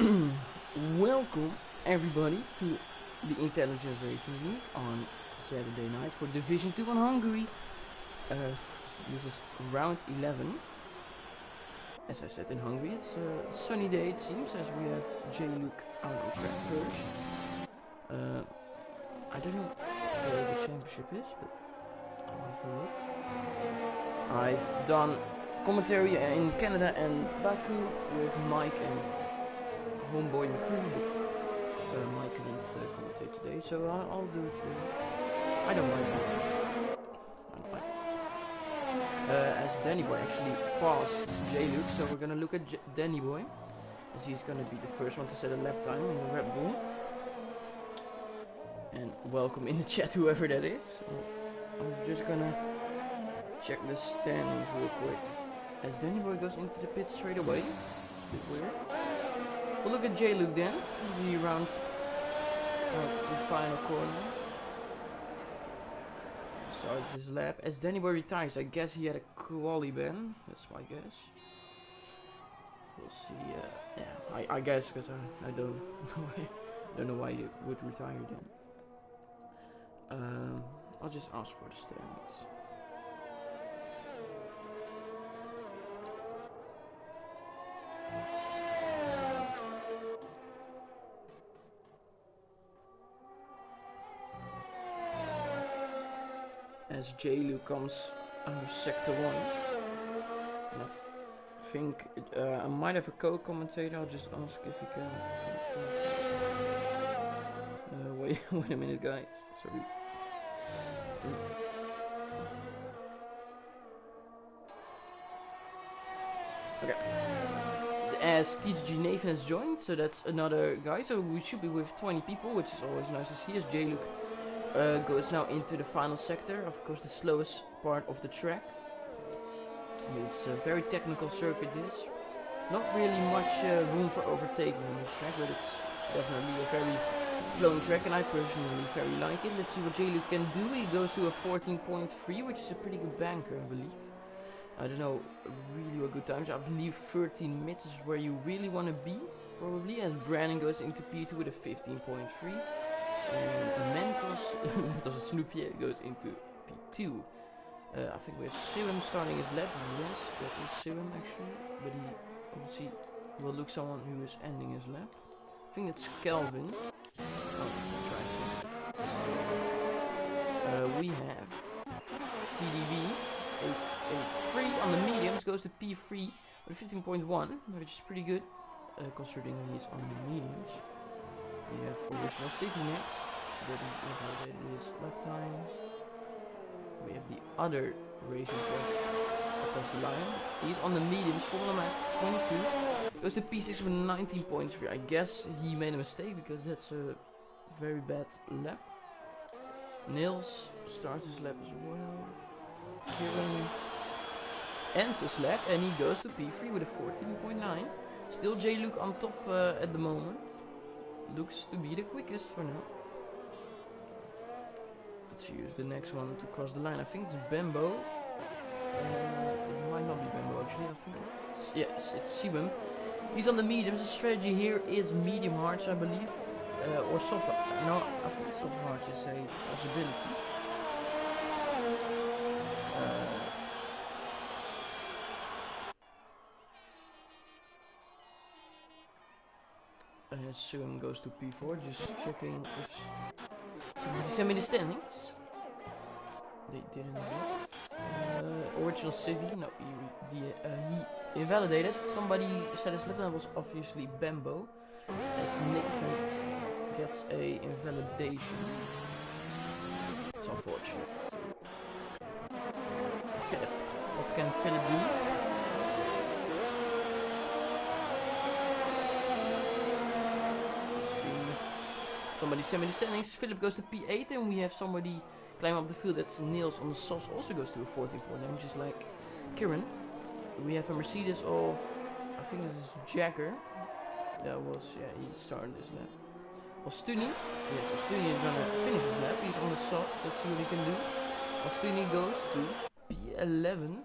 Welcome everybody to the Intelligence Racing League on Saturday night for Division 2 in Hungary. This is round 11. As I said, in Hungary it's a sunny day it seems, as we have J-Luke out on track first. I don't know where the championship is, but I'll have a look. I've done commentary in Canada and Baku with Mike and homeboy McCready, but Mike couldn't commentate today, so I'll do it here. I don't mind it. I don't mind it. As Danny Boy actually passed J-Luke, so we're gonna look at Danny Boy, as he's gonna be the first one to set a lap time in the Red Bull. And welcome in the chat, whoever that is. I'm just gonna check the standings real quick. As Danny Boy goes into the pit straight away. It's a bit weird. We'll look at J-Luke then, as he rounds out the final corner. Starts his lap. As Danny Boy retires, I guess he had a quali ban. That's my guess. We'll see. Yeah, I guess, because I don't know why he would retire then. I'll just ask for the standings. As J-Luke comes under sector 1, and I think I might have a co-commentator. I'll just ask if he can. Wait a minute, guys. Sorry. Okay. As TGG Nathan has joined, so that's another guy. So we should be with 20 people, which is always nice to see. As J-Luke goes now into the final sector, of course the slowest part of the track. It's a very technical circuit, this. Not really much room for overtaking on this track, but it's definitely a very flowing track, and I personally very like it. Let's see what J-Luke can do. He goes to a 14.3, which is a pretty good banker, I believe. I don't know really what good times. I believe 13 mids is where you really want to be, probably, as Brandon goes into P2 with a 15.3. And Mentos Snoopy goes into P2. I think we have Siwim starting his lap. Yes, that is Siwim actually. But he obviously will look someone who is ending his lap. I think that's Kelvin. We have TDB 883 on the mediums, goes to P3 with 15.1, which is pretty good considering he's on the mediums. We have original City next, that he his lap time. We have the other racing cat across the line. He's on the mediums, Formula at 22. Goes to P6 with 19.3. I guess he made a mistake because that's a very bad lap. Nils starts his lap as well. Kieran ends his lap and he goes to P3 with a 14.9. Still J-Luke on top at the moment. Looks to be the quickest for now. Let's use the next one to cross the line. I think it's Bembo. It might not be Bembo actually. I think it's, yes, it's Siwim. He's on the mediums. The strategy here is medium hards, I believe, or soft. No, I think soft hards is a possibility. Soon goes to P4, just checking if somebody sent me the standings. They didn't yet. Original Civi, no, he invalidated. Somebody said his lap, that was obviously Bembo. As Nathan gets a invalidation. It's unfortunate. Philip, what can Philip do? Somebody sent me the standings. Philip goes to P8, and we have somebody climb up the field. That's Niels on the softs, also goes to a 14.9, just like Kieran. We have a Mercedes of, I think this is Jagger. That was, yeah, he started his lap. Ostuni, yes, Ostuni is gonna finish his lap. He's on the soft. Let's see what he can do. Ostuni goes to P11.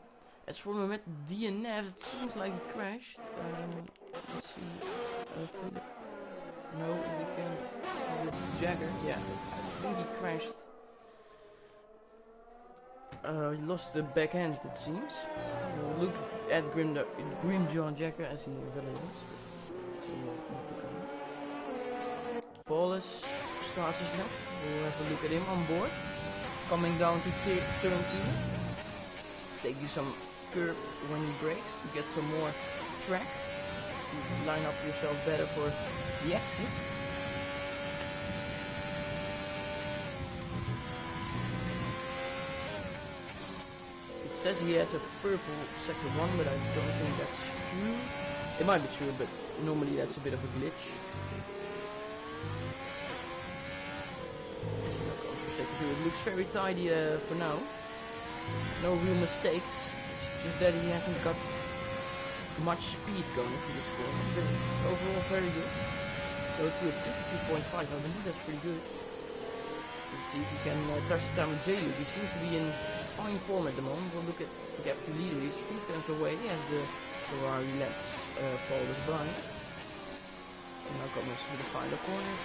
As for Mehmet DNF, it seems like he crashed. Let's see. Philip. No, we can see this Jagger. Yeah, I think he crashed. He lost the back end, it seems. We'll look at Grimjaw Jagger as he evaluates. Paulus starts his lap. We'll have a look at him on board. Coming down to turn 2. Take you some curb when he brakes to get some more track. To line up yourself better for the exit. It says he has a purple sector 1, but I don't think that's true. It might be true, but normally that's a bit of a glitch. It looks very tidy for now. No real mistakes. It's just that he hasn't got much speed going through this corner, but it's overall very good. Go to a 52.5, I believe that's pretty good. Let's see if he can touch the time with J-Luke. He seems to be in fine form at the moment. We'll look at gap to leader. He's 3 turns away as the Ferrari lets Paulus by. And now comes to the final corner.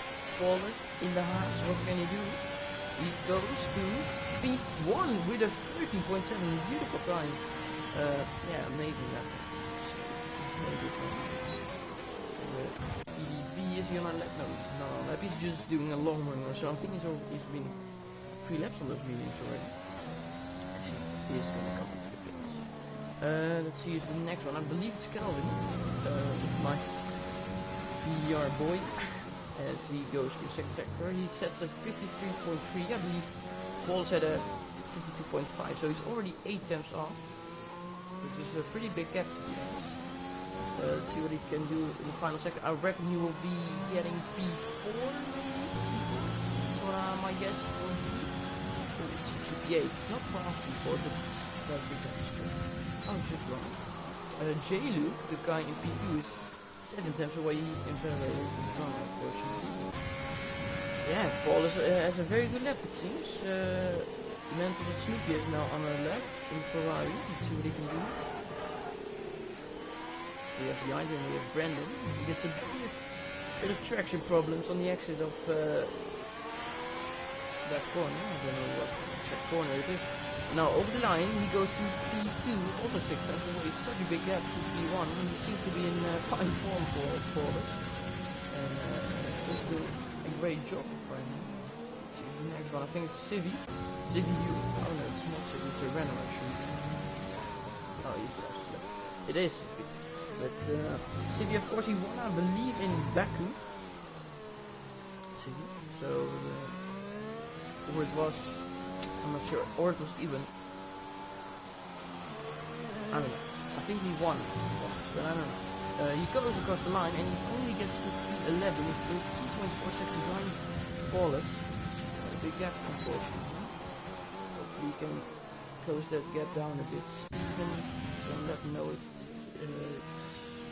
Paulus in the Haas. What can he do? He goes to P1 with a 13.7. Beautiful time. Yeah, amazing lap. Very good one. TDV is he on a lap? No, he's not on a lap. He's just doing a long run or something. He's been 3 laps on those mediums already. He is going to come into the pits. Let's see who's the next one. I believe it's Calvin. My PR boy. As he goes to second sector, he sets a 53.3. I believe Paul's had a 52.5, so he's already 8 temps off, which is a pretty big gap to be honest. Let's see what he can do in the final sector. I reckon he will be getting P4. That's what my guess will be. Oh, it's P8, not far off P4, but it's not big gap. Oh, just wrong. J-Luke, the guy in P2, is 7 temps away. He's in very wrong, unfortunately. Yeah, Paul has a very good lap, it seems. Mentos and Snoopy is now on a lap in Ferrari. Let's see what he can do. We have behind him, we have Brandon. He gets a bit of traction problems on the exit of that corner. I don't know what exact corner it is. Now over the line, he goes to P2, also 6 times away. It's such a big gap to P1. He seems to be in fine form for us. And he's doing a great job right now. Let's see the next one. I think it's Civi. Civi U. Oh no, it's not Civi, it's a Renault actually. Oh, he's actually. It is Civi. But Civi, of course, he won, I believe, in Baku. Civi. So, or it was. I'm not sure, or it was even. I don't know. I think he won once, but I don't know. He goes across the line and he only gets to P11 with 2.4 seconds behind Paulus. A big gap, unfortunately. Hopefully he can close that gap down a bit. Steven, don't let him know it.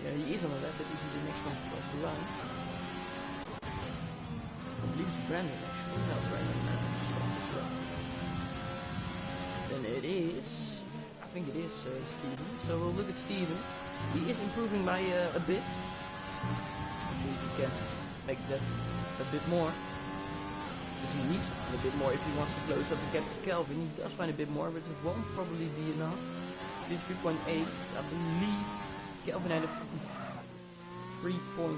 Yeah, he is on the left, but he's the next one across the line. I believe it's Brandon actually. No, Brandon. Then it is, I think it is Steven. So we'll look at Steven. He is improving by a bit. Let's see if he can make that a bit more. Because he needs a bit more if he wants to close up the gap to Kelvin. He does find a bit more, but it won't probably be enough. 53.8, I believe. Kelvin had a 53.3,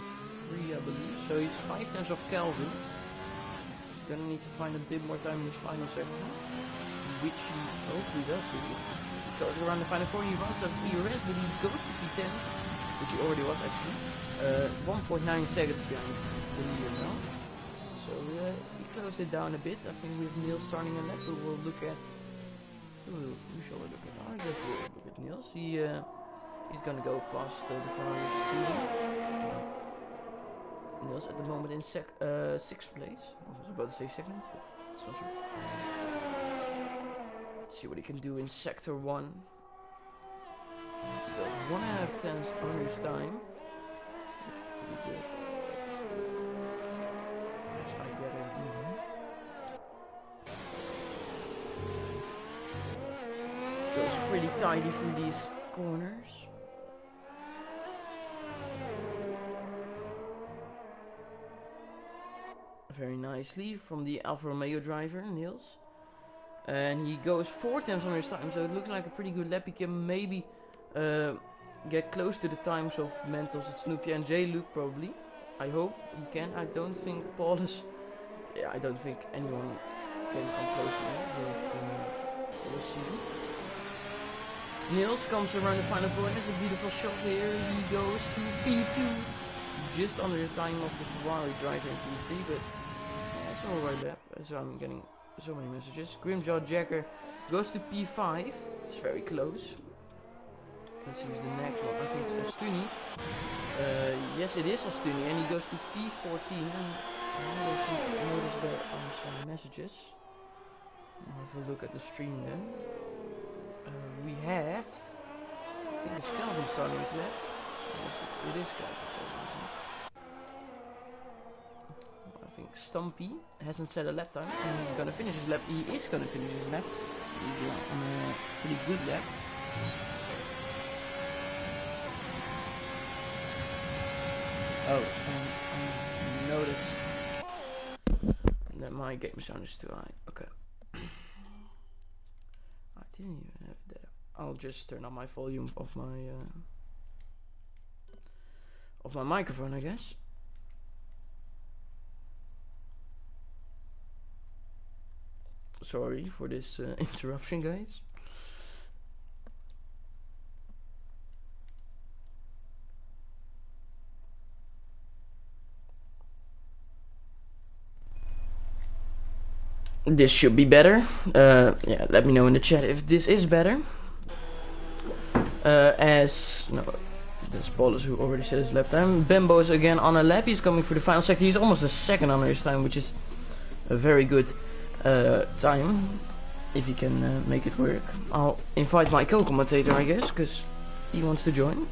I believe. So he's 5 times off Kelvin. He's gonna need to find a bit more time in his final sector. Which he hopefully does. He goes around the final corner, he runs up ERS, but he goes to P10, which he already was actually. 1.9 seconds behind the leader now. So he closed it down a bit. I think with Niels starting a lap, we'll look at. Who shall we look at? I guess we'll look at Niels. He's gonna go past the Ferrari student. Niels at the moment in 6th place. I was about to say 2nd, but it's not true. Let's see what he can do in sector 1. He goes 1.5 times under his time. Pretty good. Let's try to get it even. Goes pretty tidy through these corners. very nicely from the Alfa Romeo driver, Niels. And he goes 4 times on his time, so it looks like a pretty good lap. He can maybe get close to the times of Mentos, Snoopy and J-Luke probably. I hope he can. I don't think Paulus... Yeah, I don't think anyone can come close to him, but we'll see. Niels comes around the final point. It's a beautiful shot here. He goes to P2. Just under the time of the Ferrari driver in P3, but it's an alright lap. So I'm getting so many messages. Grimjaw Jacker goes to P5. It's very close. Let's see who's the next one. I think it's Ostuni. Yes, it is Ostuni, and he goes to P14. And I noticed there are some messages. I'll have a look at the stream then. We have... I think it's Calvin starting his lap. Yes, it is Calvin starting his lap. I think Stumpy hasn't set a lap time, and he's gonna finish his lap. He is gonna finish his lap. He's on a pretty good lap. Oh, and I noticed that my game sound is too high. Okay. I didn't even have that. I'll just turn up my volume of my microphone, I guess. Sorry for this interruption, guys. This should be better. Yeah, let me know in the chat if this is better. No, that's Paulus who already said his lap time. Bembo is again on a lap. He's coming for the final sector. He's almost a second under his time, which is a very good time. If he can make it work. I'll invite my co-commentator, I guess, because he wants to join.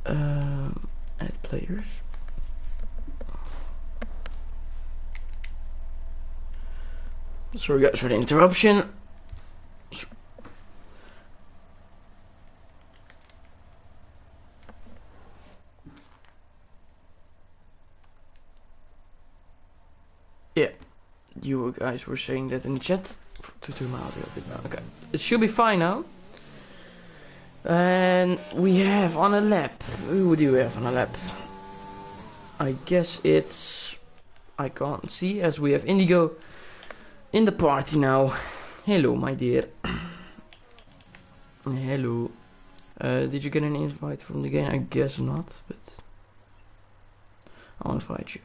Add players. Sorry guys for the interruption. Yeah, you guys were saying that in the chat. To turn my audio a bit down. Okay, it should be fine now. And we have on a lap. Who do we have on a lap? I guess it's... I can't see, as we have Indigo in the party now. Hello, my dear. Hello. Did you get an invite from the game? I guess not, but I'll invite you.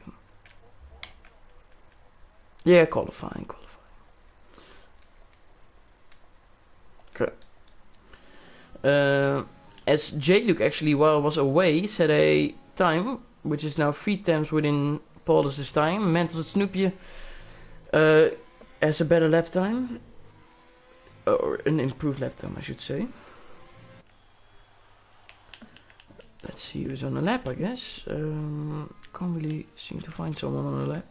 Yeah, qualifying. Okay. As J-Luke actually, while I was away, set a time, which is now 3 times within Paulus' time. Mentos Snoopy has a better lap time. Or an improved lap time, I should say. Let's see who's on the lap, I guess. Can't really seem to find someone on the lap.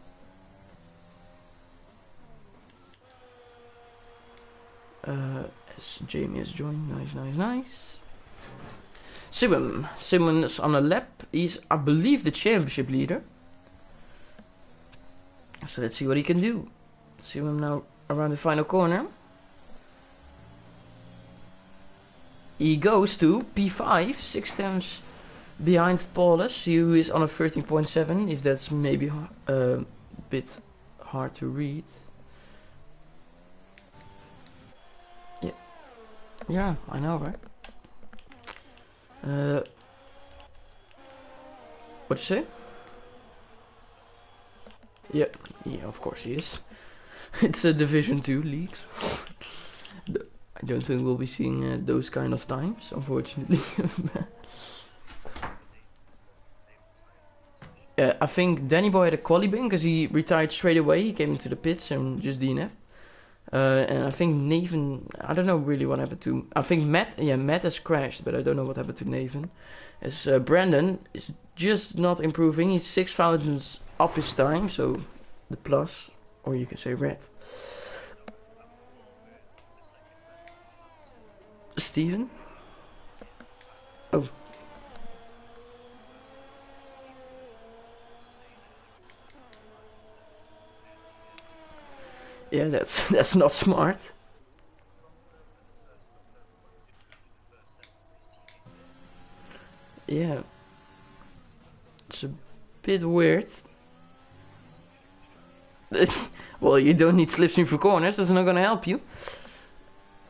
As Jamie has joined. Nice. Simon is on a lap. He's, I believe, the championship leader. So let's see what he can do. Simon now around the final corner. He goes to P5, 6 times behind Paulus, who is on a 13.7, if that's maybe a bit hard to read. Yeah, I know, right? What'd you say? Yeah, of course he is. It's a Division 2 leagues. I don't think we'll be seeing those kind of times, unfortunately. I think Danny Boy had a quali bin because he retired straight away. He came into the pits and just DNF. And I think Nathan, I don't know really what happened to. I think Matt has crashed, but I don't know what happened to Nathan. As Brandon is just not improving. He's 6 thousandths up his time, so the plus, or you can say red. Steven? Oh. Yeah, that's not smart. Yeah, it's a bit weird. Well, you don't need slipstream for corners. That's not gonna help you.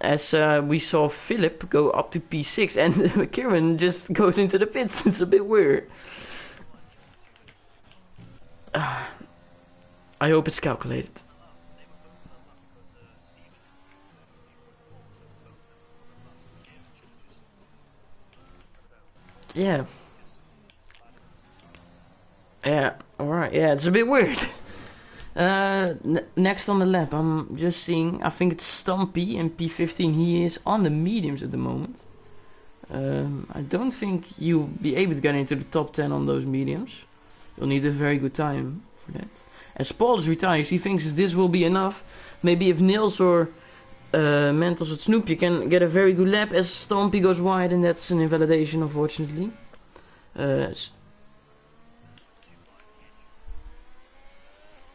As we saw Philip go up to P6 and Kieran just goes into the pits. It's a bit weird. I hope it's calculated. Yeah. Yeah, alright. Yeah, it's a bit weird. Next on the lap, I'm just seeing, I think it's Stumpy in P15. He is on the mediums at the moment. I don't think you'll be able to get into the top 10 on those mediums. You'll need a very good time for that. As Paul is retires, he thinks this will be enough. Maybe if Nils or Mentos at Snoop, you can get a very good lap as Stumpy goes wide, and that's an invalidation, unfortunately.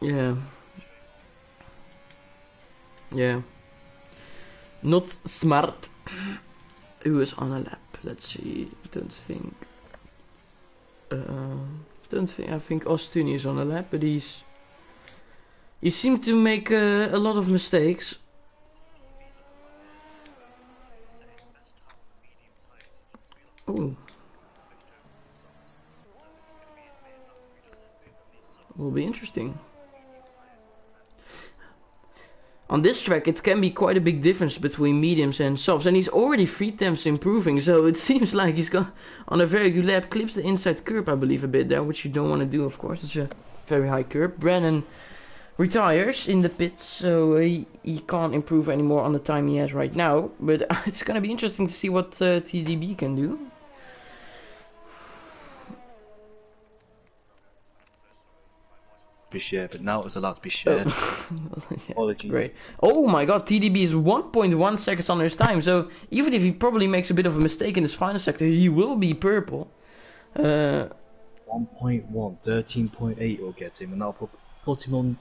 Yeah. Yeah. Not smart. Who is on a lap? Let's see. Don't think. I think Ostuni is on a lap, but he seemed to make a lot of mistakes. Ooh. Will be interesting. On this track, it can be quite a big difference between mediums and softs, and he's already 3 temps improving, so it seems like he's got on a very good lap. Clips the inside curb, I believe, a bit there, which you don't want to do, of course. It's a very high curb. Brennan retires in the pits, so he can't improve anymore on the time he has right now, but it's going to be interesting to see what TDB can do. Be shared, but now it's allowed to be shared. Yeah, Apologies. great. Oh my god, TDB is 1.1 seconds under his time, so even if he probably makes a bit of a mistake in his final sector, he will be purple. 1.1, 13.8 will get him, and that'll put him.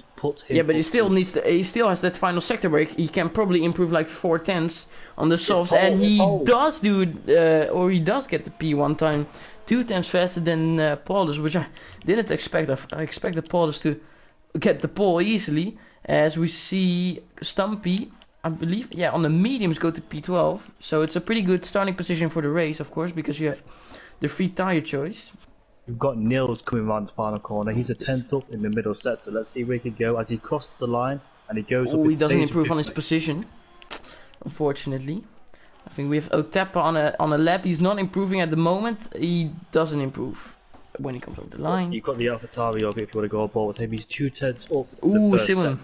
Yeah, but he still needs to, he still has that final sector break. He can probably improve like 4 tenths on the softs, and he does do, or he does get the P1 time 2 times faster than Paulus, which I didn't expect. I expected Paulus to get the pole easily, as we see Stumpy, I believe, yeah, on the mediums go to P12, so it's a pretty good starting position for the race, of course, because you have the free tire choice. You've got Nils coming around the final corner. He's a 10th up in the middle sector. Let's see where he can go as he crosses the line and he goes up. Oh, he doesn't improve on his position, unfortunately. I think we have Otapa on a lap. He's not improving at the moment. He doesn't improve when he comes over the line. You've got the AlphaTauri if you want to go on board with him. He's 2 tenths up. Ooh, Simon.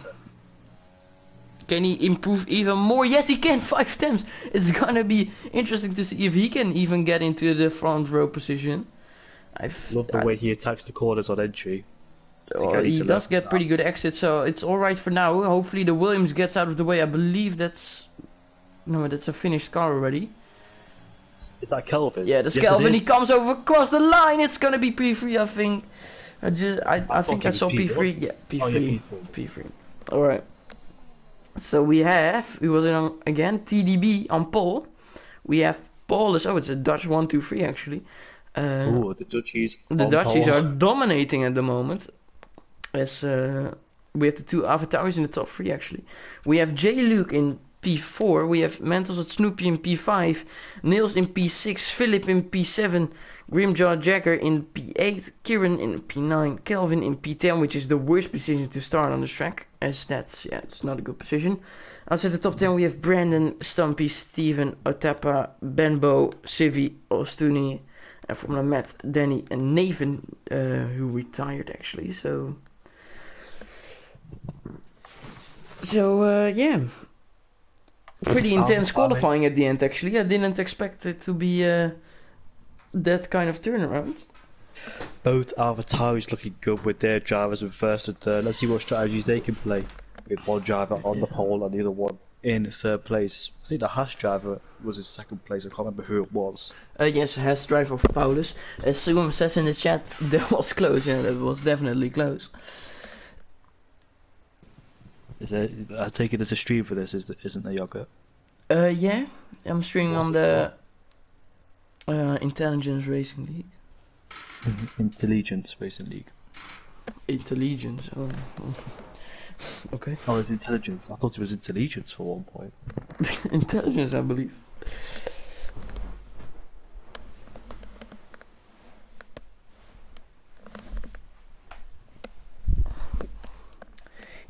Can he improve even more? Yes, he can. 5 temps. It's gonna be interesting to see if he can even get into the front row position. Love the way he attacks the corners on entry. He does get pretty good exits, so it's alright for now. Hopefully the Williams gets out of the way. I believe that's... No, that's a finished car already. Is that Kelvin? Yeah, that's Kelvin. He comes over across the line. It's gonna be P3, I think. I think I saw P3. Yeah, P3. Oh, yeah, P3. Alright. So we have, who was it on again? TDB on pole. We have Paulus. Oh, it's a Dutch 1-2-3 actually. Ooh, the Dutchies. The Dutchies are dominating at the moment. As we have the 2 AlphaTauris in the top 3 actually. We have J. Luke in P4. We have Mentos at Snoopy in P5. Niels in P6. Philip in P7. Grimjaw Jagger in P8. Kieran in P9. Kelvin in P10, which is the worst position to start on this track, as that's, yeah, it's not a good position. Outside the top 10 we have Brandon, Stumpy, Steven, Otapa, Benbow, Civi, Ostuni, and from the Matt, Danny, and Nathan, who retired actually. So yeah, pretty intense qualifying at the end actually. I didn't expect it to be that kind of turnaround. Both AlphaTauris looking good with their drivers in first and third. Let's see what strategies they can play with one driver on the pole and the other one in third place. I think the Haas driver was in second place. I can't remember who it was. Yes, Haas driver of Paulus. As Sugum says in the chat, that was close. Yeah, that was definitely close. I take it as a stream for this, isn't there, Yogurt? Yeah, I'm streaming What's on it the Intelligence Racing League. Intelligence Racing League. Intelligence, oh. Okay. Oh, it's intelligence. I thought it was intelligence for one point. Intelligence, I believe.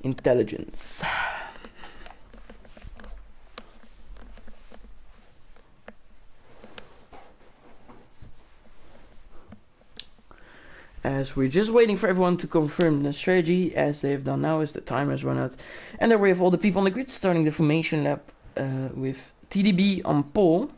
Intelligence. As we're just waiting for everyone to confirm the strategy, as they have done now, as the timer has run out. And there we have all the people on the grid starting the formation lap with TDB on pole.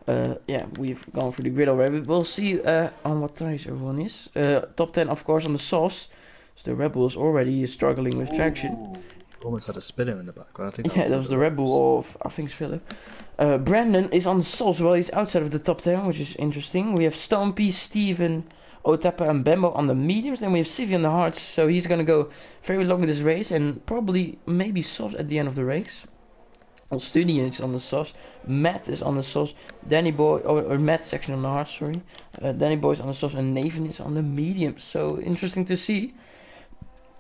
Yeah, we've gone through the grid already. We'll see on what tires everyone is. Top 10, of course, on the sauce. So the Red Bull is already struggling with traction. Ooh, almost had a spinner in the background. I think Yeah, that was the Red Bull of, I think, Philip. Brandon is on the sauce. Well, he's outside of the top 10, which is interesting. We have Stompy, Steven, Otapa and Bembo on the mediums. Then we have Sivi on the hards. So he's going to go very long in this race and probably maybe soft at the end of the race. Studian is on the sauce. Matt is on the sauce. Danny Boy, or Matt's section on the hard, sorry. Danny Boy is on the sauce and Nathan is on the medium. So interesting to see.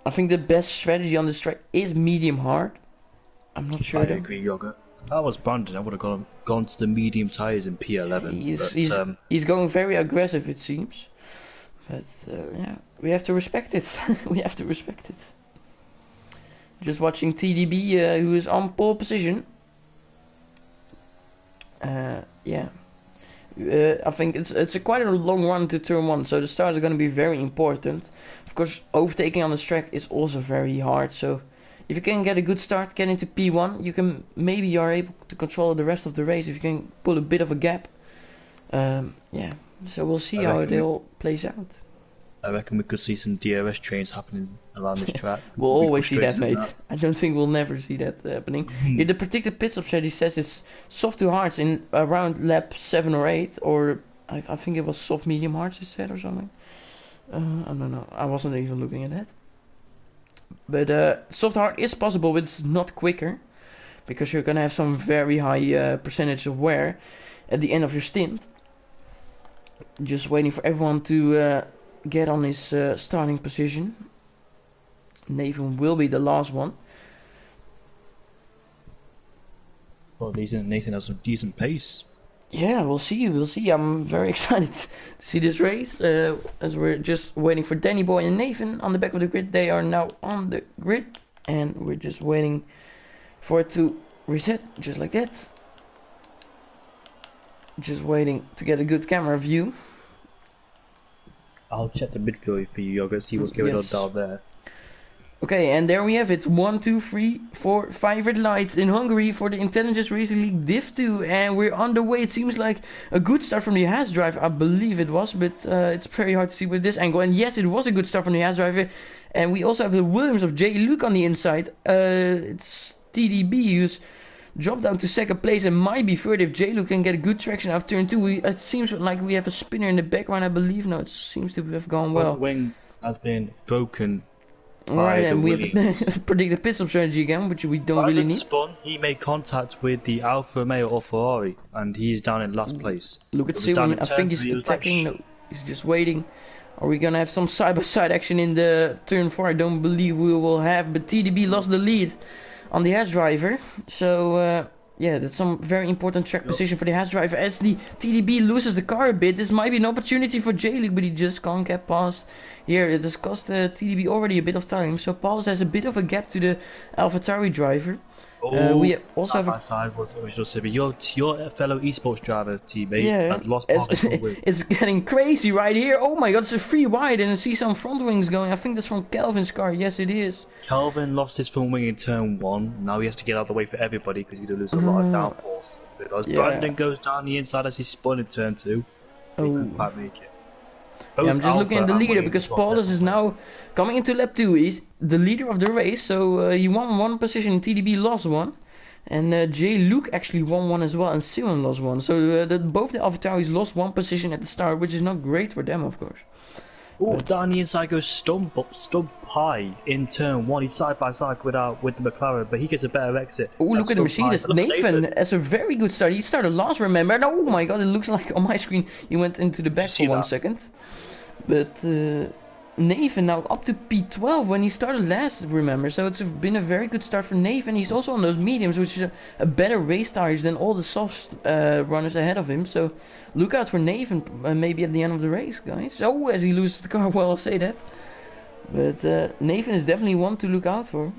I think the best strategy on this track is medium hard. I'm not sure. I agree, Yogurt. If that was Brandon, I would have gone to the medium tires in P11. He's going very aggressive, it seems. But yeah, we have to respect it. We have to respect it. Just watching TDB, who is on pole position. Yeah, I think it's quite a long run to turn 1, so the starts are going to be very important. Of course, overtaking on this track is also very hard. So if you can get a good start, get into P1, you are able to control the rest of the race. If you can pull a bit of a gap, yeah. So we'll see how it all plays out. I reckon we could see some DRS trains happening around this track. We'll always see that, mate. I don't think we'll never see that happening. Yeah, the predicted pit stop strategy says it's soft to hards in around lap 7 or 8, or I think it was soft medium hards, it said, or something. I don't know. I wasn't even looking at that. But soft hard is possible, but it's not quicker, because you're gonna have some very high percentage of wear at the end of your stint. Just waiting for everyone to get on his starting position. Nathan will be the last one. Well, Nathan has some decent pace. Yeah, we'll see. We'll see. I'm very excited to see this race. As we're just waiting for Danny Boy and Nathan on the back of the grid. They are now on the grid, and we're just waiting for it to reset, just like that. Just waiting to get a good camera view. I'll check the midfield for you, Yogurt, see what's going on down there. Okay, and there we have it. 1, 2, 3, 4, 5 red lights in Hungary for the Intelligence Racing League Div 2. And we're on the way. It seems like a good start from the Haas driver. I believe it was, but it's very hard to see with this angle. And yes, it was a good start from the Haas driver. And we also have the Williams of J. Luke on the inside. It's TDB who's dropped down to second place and might be third if J. Luke can get a good traction after turn 2. It seems like we have a spinner in the background, I believe. No, it seems to have gone well. The wing has been broken. Alright, and we have to predict the pit stop strategy again, which we don't really need. Spun, he made contact with the Alfa Romeo or Ferrari, and he's down in last place. Look at Simon, I think he's attacking. No, he's just waiting. Are we gonna have some side-by-side action in the turn 4? I don't believe we will have, but TDB lost the lead on the Haas driver. So, yeah, that's some very important track position for the Haas driver. As the TDB loses the car a bit, this might be an opportunity for J-Luke, but he just can't get past. Here, it has cost TDB already a bit of time. So Paulus has a bit of a gap to the AlphaTauri driver. We also have side was just your fellow esports driver teammate has lost it's getting crazy right here. Oh my god, it's a free wide and I see some front wings going. I think that's from Kelvin's car. Yes, it is. Kelvin lost his front wing in turn 1. Now he has to get out of the way for everybody because he's going to lose a lot of downforce. Because Brandon goes down the inside as he spun in turn 2. He couldn't quite make it. Yeah, I'm just looking at the leader because Paulus is now coming into lap 2. He's the leader of the race, so he won 1 position, TDB lost 1. And J. Luke actually won 1 as well, and Simon lost 1. So both the AlphaTauris lost 1 position at the start, which is not great for them, of course. Oh, down the inside goes Stump high in turn 1. He's side by side with the McLaren, but he gets a better exit. Oh, look at the Mercedes. Nathan has a very good start. He started last, remember? And oh my god, it looks like on my screen he went into the back for 1 second. But Nathan now up to P12 when he started last, remember? So it's been a very good start for Nathan. He's also on those mediums, which is a better race tires than all the soft runners ahead of him. So look out for Nathan maybe at the end of the race, guys. Oh, as he loses the car, well, I'll say that. But Nathan is definitely one to look out for.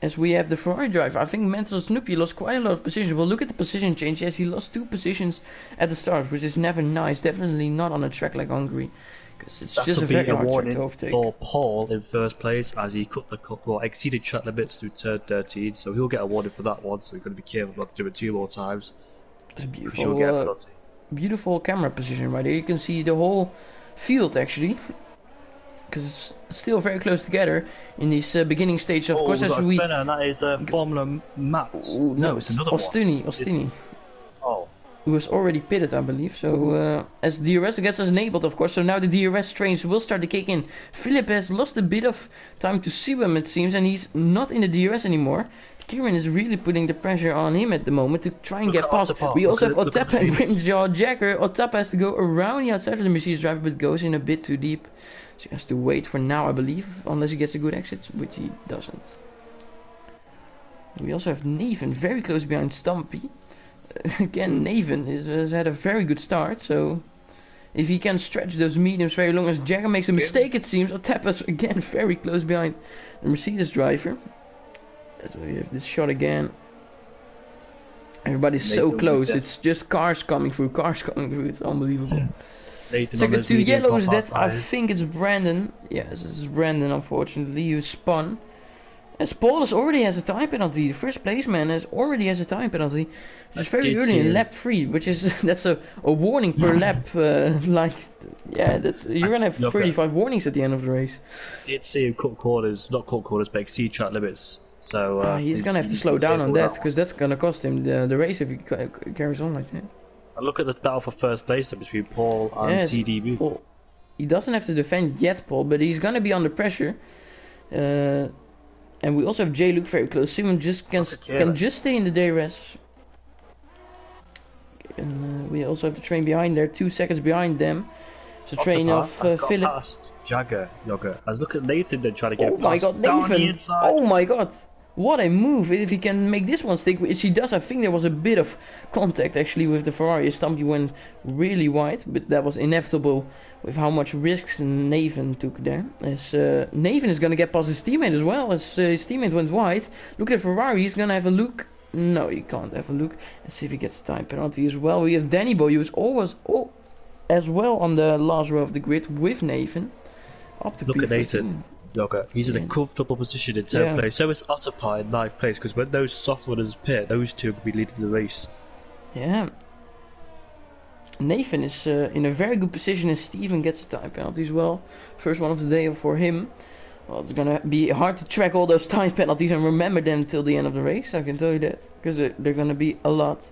As we have the Ferrari driver. I think Mental Snoopy lost quite a lot of positions. Well, look at the position change. Yes, he lost 2 positions at the start, which is never nice. Definitely not on a track like Hungary. Because it's just a very hard track to overtake. For Paul in first place as he exceeded track limits through turn 13. So he'll get a warning for that one. So we've got to be careful not to do it 2 more times. It's a beautiful, beautiful camera position right there. You can see the whole field actually. Because it's still very close together in this beginning stage. Of course, as we spinner, and that is Formula Matt. No, it's another Ostini. Oh, who was already pitted, I believe. So as DRS gets us enabled, of course. So now the DRS trains will start to kick in. Philip has lost a bit of time to see him, it seems, and he's not in the DRS anymore. Kieran is really putting the pressure on him at the moment to try and get past. We also have Otapa and Grimjaw Jagger. Otapa has to go around the outside of the Mercedes driver, but goes in a bit too deep. So he has to wait for now, I believe, unless he gets a good exit, which he doesn't. We also have Nathan very close behind Stumpy. Again, Nathan has had a very good start, so if he can stretch those mediums very long, as Jagger makes a mistake, it seems, Otapa's again very close behind the Mercedes driver. So we have this shot again. Everybody's so close, it's just cars coming through, it's unbelievable. Second 2 yellows, that's, I think it's Brandon. Yes, this is Brandon, unfortunately, who spun. As Paul already has a time penalty. The first place man already has a time penalty. Which is very early in lap 3, which is, that's a warning per lap. Like, yeah, that's, you're going to have 35 warnings at the end of the race. Did see him cut corners, not cut corners, but exceed track limits. So he's going to have to slow down on that, because that's going to cost him the race if he carries on like that. Look at the battle for first place between Paul and TDB. Paul, he doesn't have to defend yet, Paul, but he's gonna be under pressure. And we also have J. Luke very close. Simon just can just stay in the DRS. And we also have the train behind there, 2 seconds behind them. It's a train of Philip. Jagger. I was looking at Nathan then trying to get past. Oh my god, Nathan! Oh my god! What a move, if he can make this one stick, which he does. I think there was a bit of contact actually with the Ferrari. Stumpy went really wide, but that was inevitable with how much risks Nathan took there. As Nathan is going to get past his teammate as well, as his teammate went wide. Look at Ferrari, he's going to have a look. No, he can't have a look. Let's see if he gets a time penalty as well. We have Danny Boy, who's always as well on the last row of the grid with Nathan. Up to Look at Nathan. He's in a comfortable position in 10th place. So is Otapa in 9th place, because when those soft runners pit, those two will be leading the race. Yeah. Nathan is in a very good position, and Steven gets a time penalty as well. First one of the day for him. Well, it's gonna be hard to track all those time penalties and remember them till the end of the race, I can tell you that. Because they're gonna be a lot. So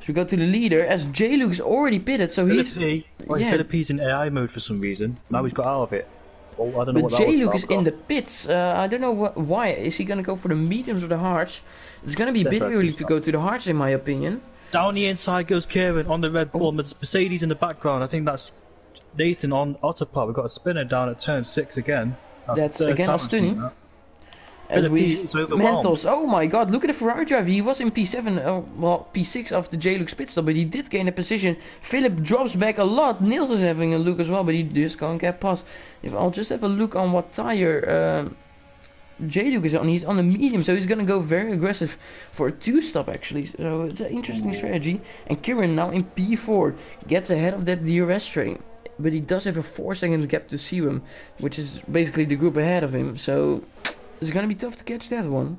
we go to the leader, as J. Luke's already pitted, so he's... Philippe's in AI mode for some reason. Now he's got out of it. Oh, I don't know but J. Luke is in the pits. I don't know why. Is he gonna go for the mediums or the hards? It's gonna be a bit early to go to the hards, in my opinion. Down the inside goes Kieran on the Red Bull. Mercedes in the background. I think that's Nathan on Otapa. We've got a spinner down at turn 6 again. That's again Ostuni. As we Mentos, oh my god, look at the Ferrari driver. He was in P7, well, P6 after J. Luke's pit stop, but he did gain a position. Philip drops back a lot. Niels is having a look as well, but he just can't get past. If I'll just have a look on what tire J. Luke is on, he's on the medium, so he's gonna go very aggressive for a 2-stop actually. So it's an interesting strategy. And Kieran now in P4 gets ahead of that DRS train. But he does have a 4-second gap to see him, which is basically the group ahead of him, so it's gonna be tough to catch that one.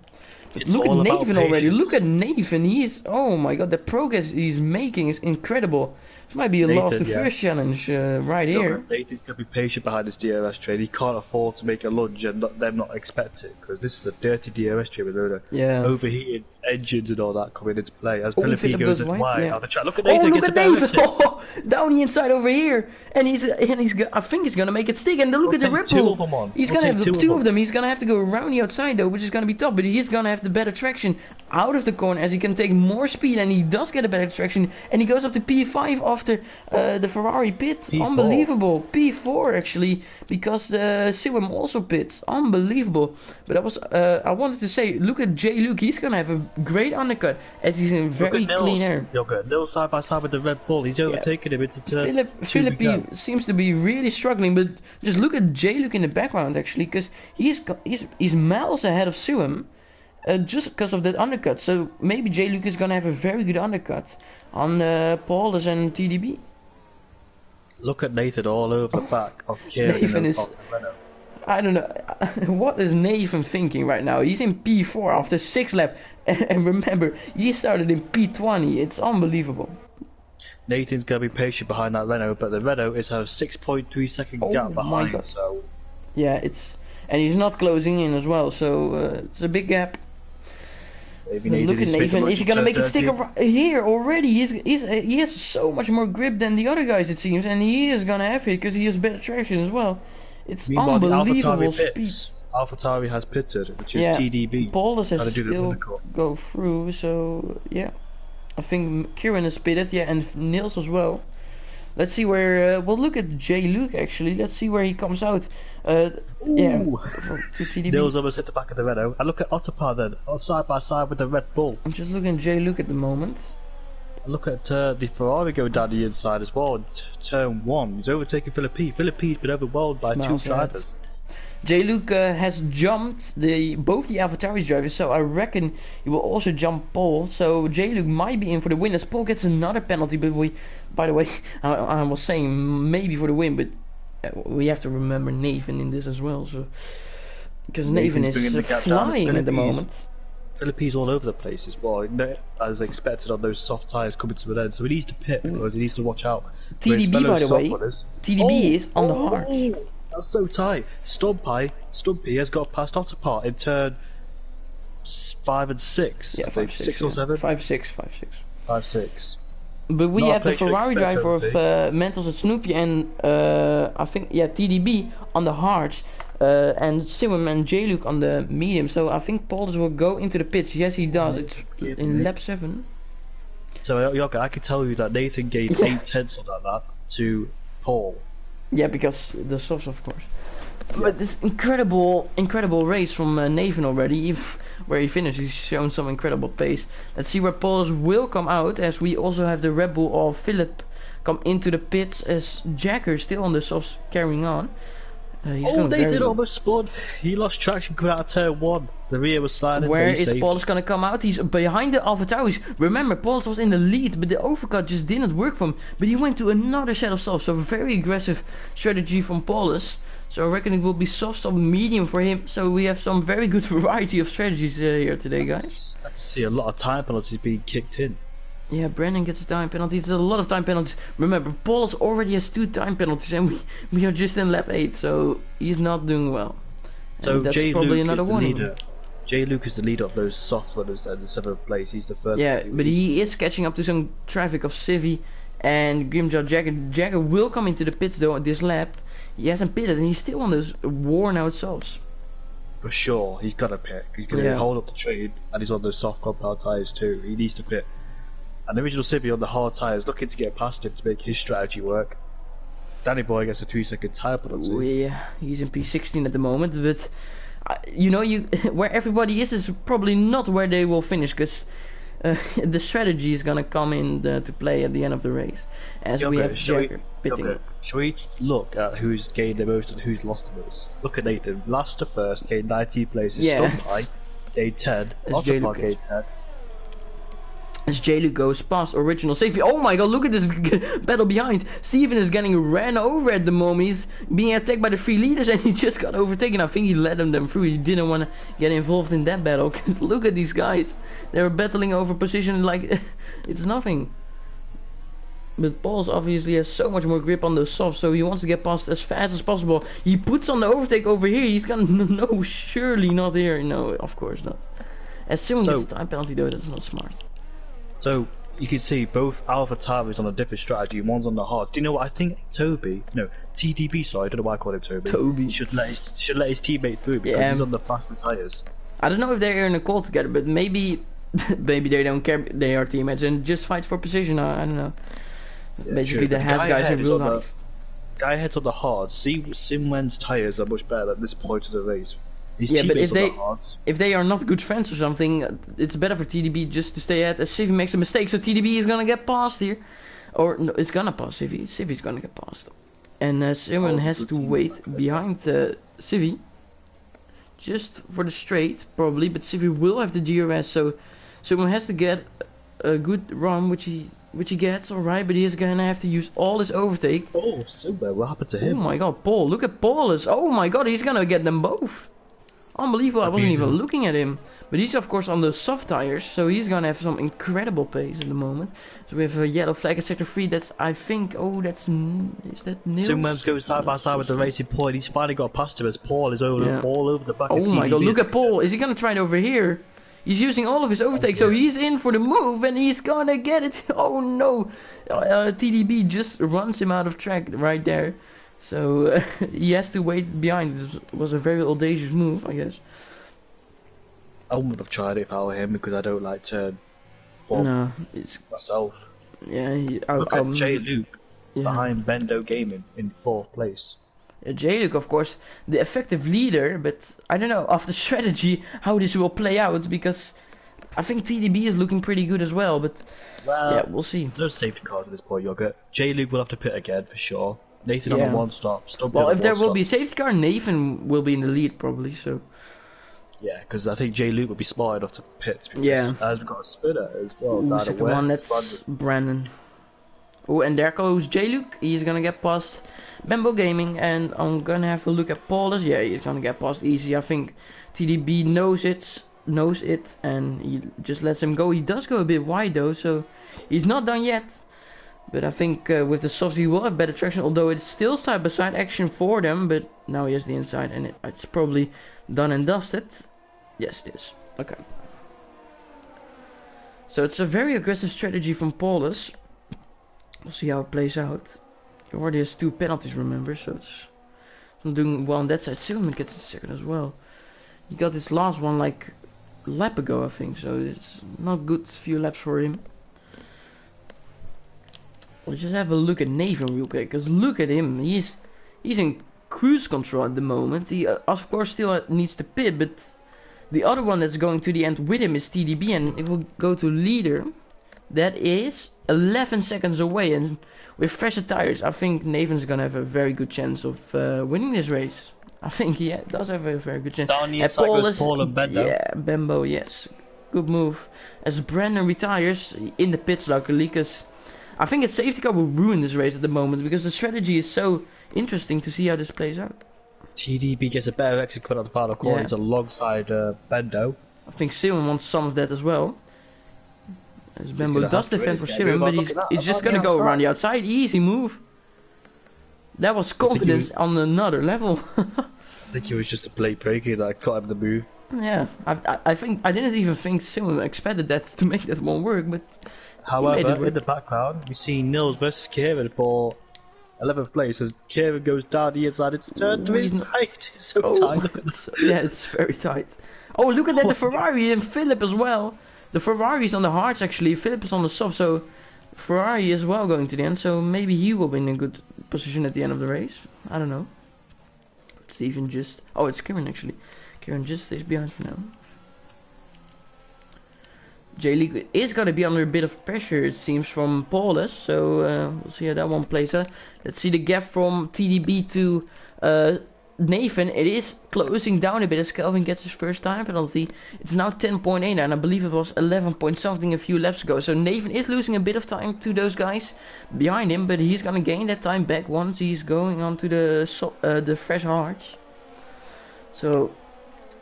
But look at Nathan already. Look at Nathan. He's, oh my god, the progress he's making is incredible. This might be a lost the first challenge right here. Nathan's gonna be patient behind this DRS train. He can't afford to make a lunge and them not expect it, because this is a dirty DRS train with overheated engines and all that coming into play. As Oh, Philippe Philip goes goes wide wide, on the track. Look at Oh, Nathan, look gets at a better Nathan! exit. Oh, down the inside over here, and I think he's gonna make it stick. And look at the take Red two Bull. of them on. He's We'll gonna take have two two of of them. He's gonna have to go around the outside though, which is gonna be tough. But he is gonna have the better traction out of the corner as he can take more speed, and he does get a better traction. And he goes up to P5 after the Ferrari pits. P4. Unbelievable. P4 actually, because Siwam also pits. Unbelievable. But I wanted to say, look at J. Luke. He's gonna have a great undercut as he's in very clean air. Look at Nils side by side with the Red Bull. He's overtaken him into turn. Philip seems to be really struggling, but just look at J. Luke in the background actually, because he's miles ahead of Siwam, just because of that undercut. So maybe J. Luke is gonna have a very good undercut on Paulus and TDB. Look at Nathan all over the back of Kieran. Nathan is. I don't know. What is Nathan thinking right now? He's in P4 after 6 laps. And remember, he started in P20. It's unbelievable. Nathan's going to be patient behind that Renault, but the Renault is a 6.3 second gap behind. God. So yeah, and he's not closing in as well, so it's a big gap. Look at Nathan. Is he gonna make it stick here already? He has so much more grip than the other guys, it seems, and he is gonna have it because he has better traction as well. It's unbelievable speed. AlphaTauri has pitted, which is TDB. Paulus has still go through, so yeah. I think Kieran is pitted, and Niels as well. Let's see where. We'll look at J. Luke actually. Let's see where he comes out. To TDB. Niels almost hit the back of the Renault. And look at Otapar then, side by side with the Red Bull. I'm just looking at J. Luke at the moment. Look at the Ferrari going down the inside as well. Turn 1, he's overtaking Philippe. Philippe's been overwhelmed by 2 drivers. J. Luke has jumped both the AlphaTauri drivers, so I reckon he will also jump Paul. So J. Luke might be in for the win as Paul gets another penalty. But by the way, I was saying maybe for the win, but we have to remember Nathan in this as well. So because Nathan is flying at the moment. Philippe's all over the place as well, as expected on those soft tyres coming to an end. So he needs to pit because he needs to watch out. TDB, by the way, TDB is on the hards. That's so tight. Stumpy has got past Otapar in turn 5 and 6. Yeah, 5, 6 or 7? 5, 6. 5, 6. But we have the Ferrari driver of Mentos and Snoopy and I think TDB on the hards. And Siwam and J. Luke on the medium, so I think Paulus will go into the pits. Yes, he does. It's in lap 7. So, Yoka, I can tell you that Nathan gave 8 tenths on that lap to Paul. Yeah, because the softs, of course. Yeah. But this incredible race from Nathan already, where he finished. He's shown some incredible pace. Let's see where Paulus will come out, as we also have the Red Bull of Philip come into the pits, as Jacker still on the softs carrying on. Nathan almost spun. He lost traction coming out of turn 1. The rear was sliding. Where is Paulus gonna come out? He's behind the AlphaTauris. Remember, Paulus was in the lead, but the overcut just didn't work for him. But he went to another set of softs, so very aggressive strategy from Paulus. So I reckon it will be soft or medium for him. So we have some very good variety of strategies here today, guys. I can see a lot of time penalties being kicked in. Yeah, Brandon gets time penalties. There's a lot of time penalties. Remember, Paulus already has 2 time penalties, and we are just in lap 8, so he's not doing well. So that's probably another warning. J. Luke is the leader of those soft runners at the 7th place. He's the first. Yeah, but he is catching up to some traffic of Civi and Grimjaw Jagger. Jagger will come into the pits though this lap. He hasn't pitted, and he's still on those worn-out softs. For sure, he's got to pit. He's going to hold up the train, and he's on those soft compound tyres too. He needs to pit. And the original Civi on the hard tyres looking to get past him to make his strategy work. Danny Boy gets a 2-second tyre penalty. Oh, yeah, he's in P16 at the moment, but where everybody is probably not where they will finish, because the strategy is gonna come in to play at the end of the race, as we have Jagger pitting. Shall we look at who's gained the most and who's lost the most? Look at Nathan, last to first, gained 19 places. Yeah. Stumpy gained 10. Otapar gained 10. As J. Luke goes past original safety. Oh my god, look at this battle behind. Steven is getting ran over at the moment. He's being attacked by the 3 leaders and he just got overtaken. I think he led them through. He didn't want to get involved in that battle. Because look at these guys. They're battling over position like it's nothing. But Paul's obviously has so much more grip on those softs, so he wants to get past as fast as possible. He puts on the overtake over here. He's gonna, no, surely not here. No, of course not. As soon So- gets the time penalty though, that's not smart. So you can see both AlphaTauri's on a different strategy. One's on the hard. Do you know what I think? TDB. Sorry, I don't know why I called him Toby. Toby. He should let his teammate through because Yeah. he's on the faster tires. I don't know if they're in a call together, but maybe maybe they don't care. They are teammates and just fight for position. I don't know. Yeah, Basically, true, the but has guy guys ahead in is real on the- life. Guy ahead's on the hard. See, Simwen's tires are much better at this point of the race. His Yeah, but teammates if on they- the hards. If they are not good friends or something, it's better for TDB just to stay ahead. As Civi makes a mistake, so TDB is gonna get past here, or no, it's gonna pass Civi. Civi's gonna get past, and Simon has good to team. wait behind Civi, just for the straight probably. But Civi will have the DRS, so Simon has to get a good run, which he gets alright. But he is gonna have to use all his overtake. Oh, Simwen, what happened to Oh him? my God, Paul! Look at Paulus! Oh my God, he's gonna get them both. Unbelievable, I wasn't even Amazing. looking at him. But he's of course on the soft tires, so he's gonna have some incredible pace at the moment. So we have a yellow flag at sector 3, that's, I think, is that Nils? Simwen's going side by side with the racing point. He's finally got past him as Paul is Yeah. all over the back Oh of my TDB. God, look at Paul, is he gonna try it over here? He's using all of his overtake, so he's in for the move and he's gonna get it. Oh no, TDB just runs him out of track right there. So he has to wait behind. This was a very audacious move, I guess. I wouldn't have tried it if I were him because I don't like turn for No, it's, myself. yeah, Look at J. Luke yeah. behind Bendo Gaming in 4th place. J-Luke, of course, the effective leader, but I don't know, of the strategy, how this will play out, because I think TDB is looking pretty good as well, but Well, yeah, we'll see. no safety cars at this point, Yogurt. J. Luke will have to pit again for sure. Nathan on Yeah. the one stop. Stumpy Well, on if the there one will stop. be a safety car, Nathan will be in the lead probably, so. Yeah, because I think J. Luke would be smart enough to pit. Because Yeah. As we've got a spinner as well. Ooh, down sector the 1, west, that's Brandon. Oh, and there goes J-Luke, he's gonna get past Bembo Gaming, and I'm gonna have a look at Paulus. Yeah, he's gonna get past easy. I think TDB knows it, and he just lets him go. He does go a bit wide though, so he's not done yet. But I think with the softs he will have better traction, although it's still side by side action for them. But now he has the inside, and it's probably done and dusted. Yes, it is. Okay. So it's a very aggressive strategy from Paulus. We'll see how it plays out. He already has 2 penalties, remember, so it's I'm doing well on that side. Silverman gets a second as well. He got his last one like a lap ago, I think, so it's not good few laps for him. Let's just have a look at Nathan real quick, because look at him, he's in cruise control at the moment. He of course still needs to pit, but the other one that's going to the end with him is TDB, and it will go to leader. That is 11 seconds away, and with fresher tires, I think Nathan's gonna have a very good chance of winning this race. I think he does have a very good chance. Down the And inside goes is- Paul and Bendo. Yeah, Bembo, yes. Good move. As Brandon retires in the pits, luckily, because I think a safety car will ruin this race at the moment, because the strategy is so interesting to see how this plays out. TDB gets a better exit cut on the final corner. Yeah. It's alongside Bendo. I think Simon wants some of that as well. As Bembo gonna does have to defend for really Simon, get- but Look at that, he's just on the gonna go outside. around the outside. Easy move. That was confidence on another level. I think it was just a plate breaking that caught him the move. Yeah, I think I didn't even think Simon expected that to make that one work, but made it However, work. in the background, we see Nils versus Kieran for 11th place as Kieran goes down the inside. It's turned to his Ooh, tight. It's so oh, tight. Look at it's, yeah, it's very tight. Oh, look at that, the Ferrari and Philip as well. The Ferrari's on the hards actually, Philip is on the soft, so Ferrari as well going to the end, so maybe he will be in a good position at the end of the race. I don't know. It's even just... Oh, it's Kieran actually. Kieran just stays behind for now. J-League is going to be under a bit of pressure, it seems, from Paulus, so we'll see how that one plays out. Let's see the gap from TDB to Nathan. It is closing down a bit as Kelvin gets his first time penalty. It's now 10.8 and I believe it was 11 point something a few laps ago. So Nathan is losing a bit of time to those guys behind him, but he's going to gain that time back once he's going onto the fresh hards. So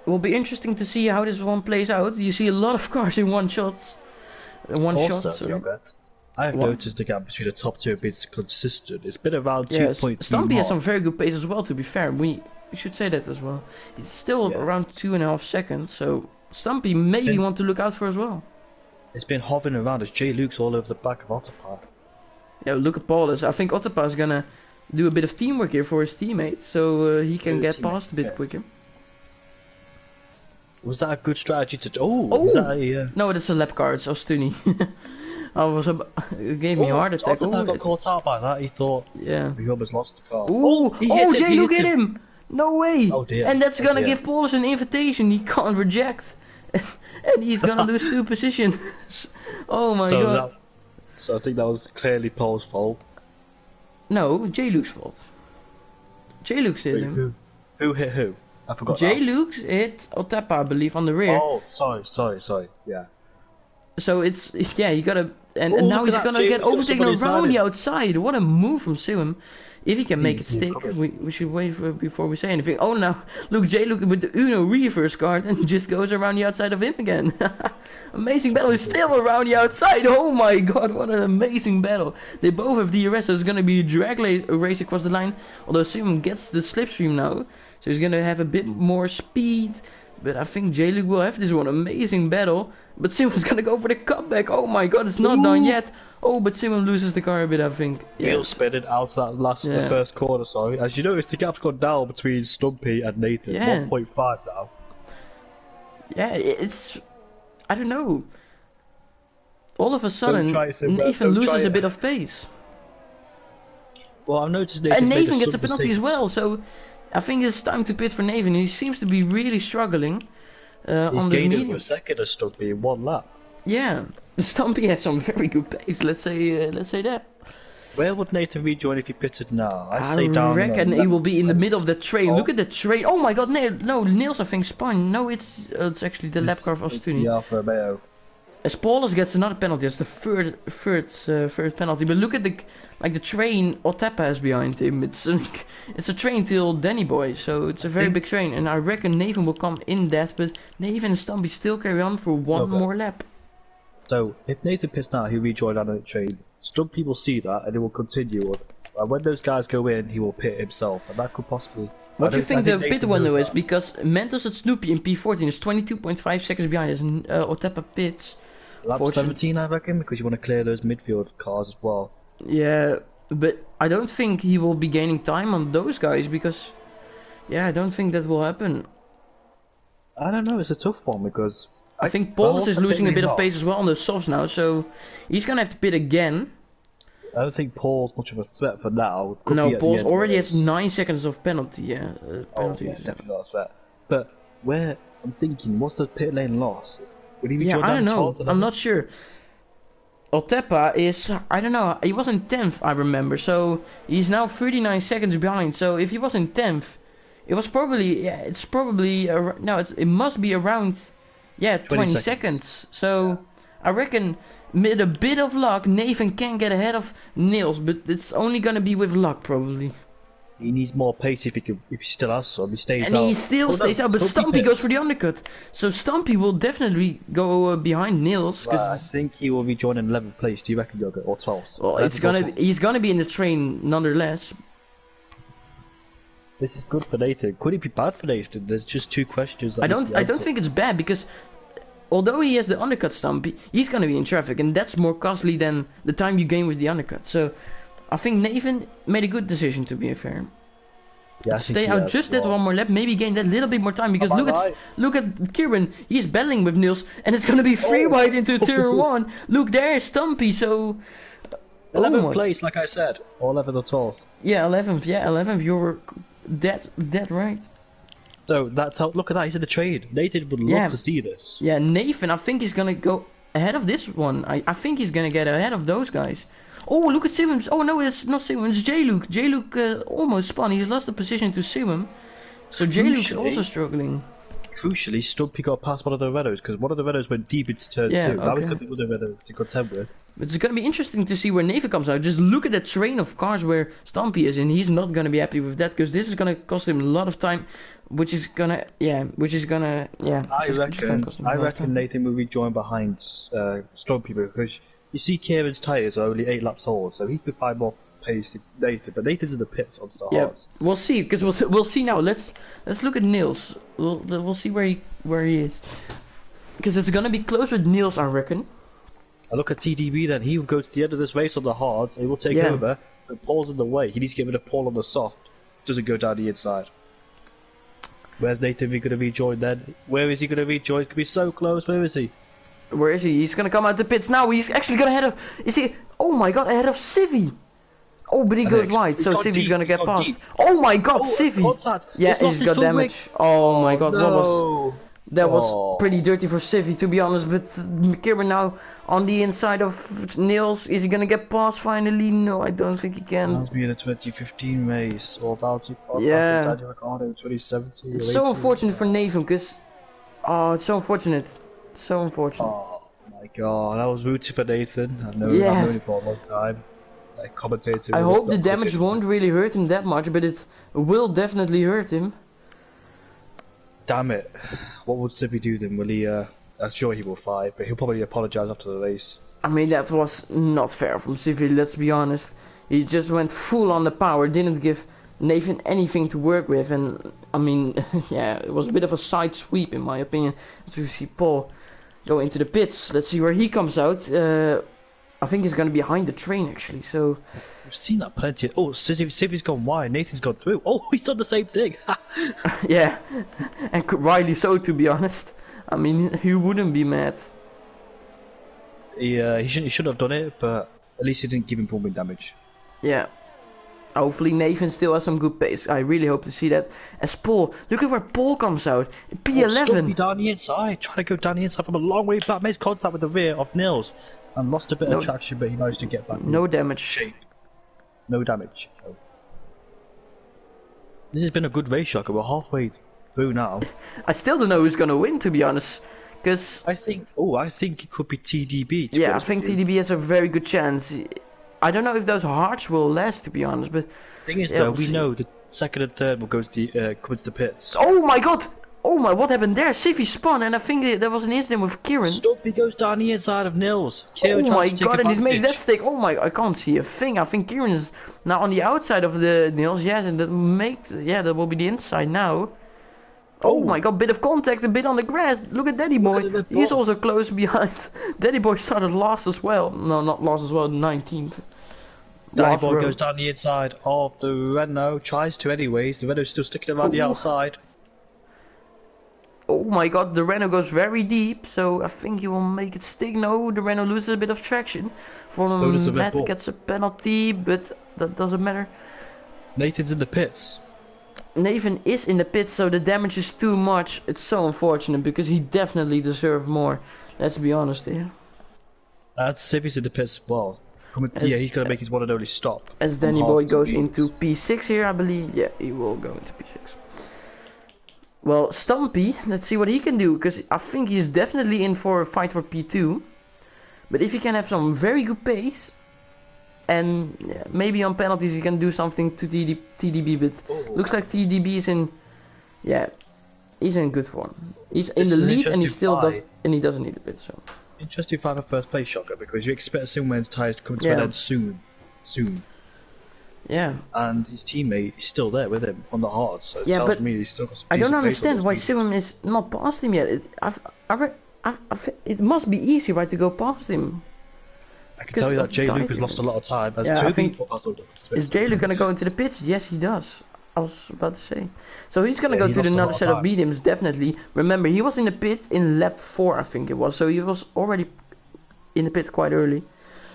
it will be interesting to see how this one plays out. You see a lot of cars in one shot. Also, Sorry. Yogurt, I've What? noticed the gap between the top two a bit consistent. It's been around Yes, 2.2 Stumpy has some mark. very good pace as well, to be fair. We should say that as well. It's still Yeah. around 2.5 seconds, so Stumpy maybe want to look out for as well. It's been hovering around as J. Luke's all over the back of Ottopar. Yeah, look at Paulus. I think Ottopar is gonna do a bit of teamwork here for his teammates, so he can get past a bit quicker. Was that a good strategy to? Was that a? No, that's a lap car. It's Ostuni. It gave me a heart attack. Ottopar got caught out by that. He thought. Yeah. He almost lost the car. J. Luke hit him. No way. Oh dear. And that's gonna give Paulus an invitation he can't reject, and he's gonna lose 2 positions. Oh my god. So I think that was clearly Paul's fault. No, J. Luke's fault. J. Luke's hit him. Who hit who? I forgot. J. Luke's hit Otepa, I believe, on the rear. Oh, sorry. Yeah. So it's you gotta and now he's gonna get overtaken around the outside. What a move from Siwam. If he can make it stick, we should wait before we say anything. Oh no, look, J. Luke with the Uno reverse card and just goes around the outside of him again. Amazing battle, he's still around the outside. Oh my god, what an amazing battle. They both have DRS, so it's gonna be a drag race across the line. Although Siwam gets the slipstream now, so he's gonna have a bit more speed. But I think J. Luke will have this one. Amazing battle. But Siwam's gonna go for the comeback. Oh my god, it's not done yet. Oh, but Siwam loses the car a bit, I think. He'll spin it out that the first corner, sorry. As you notice, the gap's gone down between Stumpy and Nathan. 1.5 now. Yeah, it's... I don't know. All of a sudden, Nathan loses a bit of pace. Well, I've noticed Nathan... And Nathan gets a penalty as well, so... I think it's time to pit for Nathan. He seems to be really struggling on this medium. He's gained a second of Stumpy in 1 lap. Yeah, Stumpy has some very good pace. Let's say that. Where would Nathan rejoin if he pitted now? I reckon he will be in the middle of the train. Look at the train. Oh my god, Niels I think spun. No, it's actually the lap car of Ostuni. Alfa Romeo. As Paulus gets another penalty. That's the third penalty. But look at the train Otepa is behind him. It's a train till Danny Boy, so it's a very big train. And I reckon Nathan will come in that, but Nathan and Stumpy still carry on for one more lap. So if Nathan pits now, he'll rejoin on the train. Stumpy will see that and he will continue on. And when those guys go in, he will pit himself, and that could possibly. What do you think the pit window is? Because Mentos at Snoopy in P14 is 22.5 seconds behind as Otepa pits. Lap 17, I reckon, because you want to clear those midfield cars as well. Yeah, but I don't think he will be gaining time on those guys because, I don't think that will happen. I don't know, it's a tough one because... I think Paulus is losing a bit of pace as well on the softs now, so he's gonna have to pit again. I don't think Paul's much of a threat for now. No, Paul's already has 9 seconds of penalty, penalty. Definitely not a threat. But where, I'm thinking, what's the pit lane loss? Would he be I don't know, I'm not sure. Otepa is, I don't know, he was in 10th, I remember, so he's now 39 seconds behind, so if he was in 10th, it was probably, it's probably, it must be around, 20 seconds. So, I reckon, with a bit of luck, Nathan can get ahead of Niels, but it's only gonna be with luck, probably. He needs more pace if he still has some. He stays out. And he still stays out, but Stumpy goes for the undercut. So Stumpy will definitely go behind Niels. Well, I think he will rejoin in 11th place. Do you reckon, Yoga? Or 12th? Well, he's gonna be in the train nonetheless. This is good for Nathan. Could it be bad for Nathan? There's just 2 questions. I don't think it's bad because although he has the undercut Stumpy, he's gonna be in traffic, and that's more costly than the time you gain with the undercut. So I think Nathan made a good decision, to be fair. Yeah, stay out just that one more lap, maybe gain that little bit more time, because look at Kieran, he's battling with Niels, and it's gonna be free wide into turn 1. Look, there's Stumpy, so 11th place, like I said, or 11th or 12th. Yeah, 11th, you're dead right. So that's how, look at that, he's in the train. Nathan would love to see this. Yeah, Nathan, I think he's gonna go ahead of this one. I think he's gonna get ahead of those guys. Oh, look at Siwam. Oh no, it's not Siwam, it's J. Luke. J. Luke almost spun. He's lost the position to Siwam. So J. Luke's also struggling. Crucially, Stumpy got past one of the Renaults because one of the Renaults went deep into turn 2. That was the other Renault to contend with. But it's going to be interesting to see where Nathan comes out. Just look at that train of cars where Stumpy is, and he's not going to be happy with that because this is going to cost him a lot of time, which is gonna, I reckon Nathan will rejoin behind Stumpy because you see Kieran's tyres are only 8 laps old, so he could find more pace than Nathan. But Nathan's in the pits on the hards. We'll see because we'll see now. Let's look at Niels. We'll see where he is. Because it's gonna be close with Niels, I reckon. I look at TDB then, he will go to the end of this race on the hards, he will take Yeah. over, but Paul's in the way, he needs to get rid of Paul on the soft, doesn't go down the inside. Where's Nathan going to be joined then? Where is he going to be joined? He's going to be so close, where is he? Where is he? He's gonna come out the pits now. He's actually gonna head of. Is he? Oh my god, ahead of Civi. Oh, but he goes wide, so Civi's gonna get past. Oh my god, Civi. Yeah, he's got damage. Oh my god, no. that was pretty dirty for Civi, to be honest. But Kieran now on the inside of Niels. Is he gonna get past finally? No, I don't think he can. Must be in the 2015 race, or about it. Yeah. Daniel Ricciardo in 2017. It's so unfortunate for Nathan, because it's so unfortunate. So unfortunate. Oh my god, I was rooting for Nathan. I've known him for a long time. Like commentator. I hope the damage won't really hurt him that much, but it will definitely hurt him. Damn it. What would Sippy do then? Will he, I'm sure he will fight, but he'll probably apologise after the race. I mean, that was not fair from Civi, let's be honest. He just went full on the power, didn't give Nathan anything to work with, and I mean, yeah, it was a bit of a side sweep in my opinion. As we see Paul go into the pits. Let's see where he comes out. I think he's going to be behind the train actually, so... We've seen that plenty. Oh, Civi's gone wide, Nathan's gone through. Oh, he's done the same thing. Yeah, and rightly so, to be honest. I mean, he wouldn't be mad. He shouldn't have done it, but at least he didn't give him full damage. Yeah. Hopefully Nathan still has some good pace. I really hope to see that. As Paul, look at where Paul comes out. P11. Stuck me down the inside, trying to go down the inside from a long way back. Makes contact with the rear of Nils and lost a bit of traction, but he managed to get back. No damage. Shape. No damage. Oh. This has been a good race, Shocker. We're halfway through now. I still don't know who's gonna win, to be honest. Because I think it could be TDB. Yeah, I think TDB has a very good chance. I don't know if those hearts will last, to be honest, but... Thing is, though, we know the second and third will go to the come into the pits. Oh my god! Oh my, what happened there? Civi spun, and I think there was an incident with Kieran. Stumpy goes down the inside of Nils. Oh my god, and he's made that stick. Oh my, I can't see a thing. I think Kieran is now on the outside of the Nils. Yes, and that will be the inside now. Oh my god, bit of contact, a bit on the grass. Look at Daddy Boy. He's also close behind. Daddy Boy started last as well. No, not last as well, 19th. Daddy Boy goes down the inside of the Renault. Tries to anyways. The Renault's still sticking around the outside. Oh my god, the Renault goes very deep, so I think he will make it stick. No, the Renault loses a bit of traction. Matt gets a penalty, but that doesn't matter. Nathan's in the pits. Nathan is in the pits, so the damage is too much. It's so unfortunate, because he definitely deserved more. Let's be honest here. Civi's in the pits as well. Yeah, he's going to make his one and only stop. As Danny Boy goes into P6 here, I believe. Yeah, he will go into P6. Well, Stumpy, let's see what he can do, because I think he's definitely in for a fight for P2. But if he can have some very good pace, and yeah, maybe on penalties he can do something to TDB, but looks like TDB is in, he's in good form. He's in the lead and he still doesn't need a bit, so. Interesting find a first place, Shocker, because you expect Sinwen's tyres to come to an end soon. Yeah. And his teammate is still there with him on the hard, so it tells me he's still got some I don't understand why Simon is not past him yet. It must be easy, right, to go past him. I can tell you that J. Luke has lost a lot of time. Is J. Luke going to go into the pits? Yes, he does. I was about to say. So he's going to go to another set of mediums, definitely. Remember, he was in the pit in lap 4, I think it was. So he was already in the pit quite early.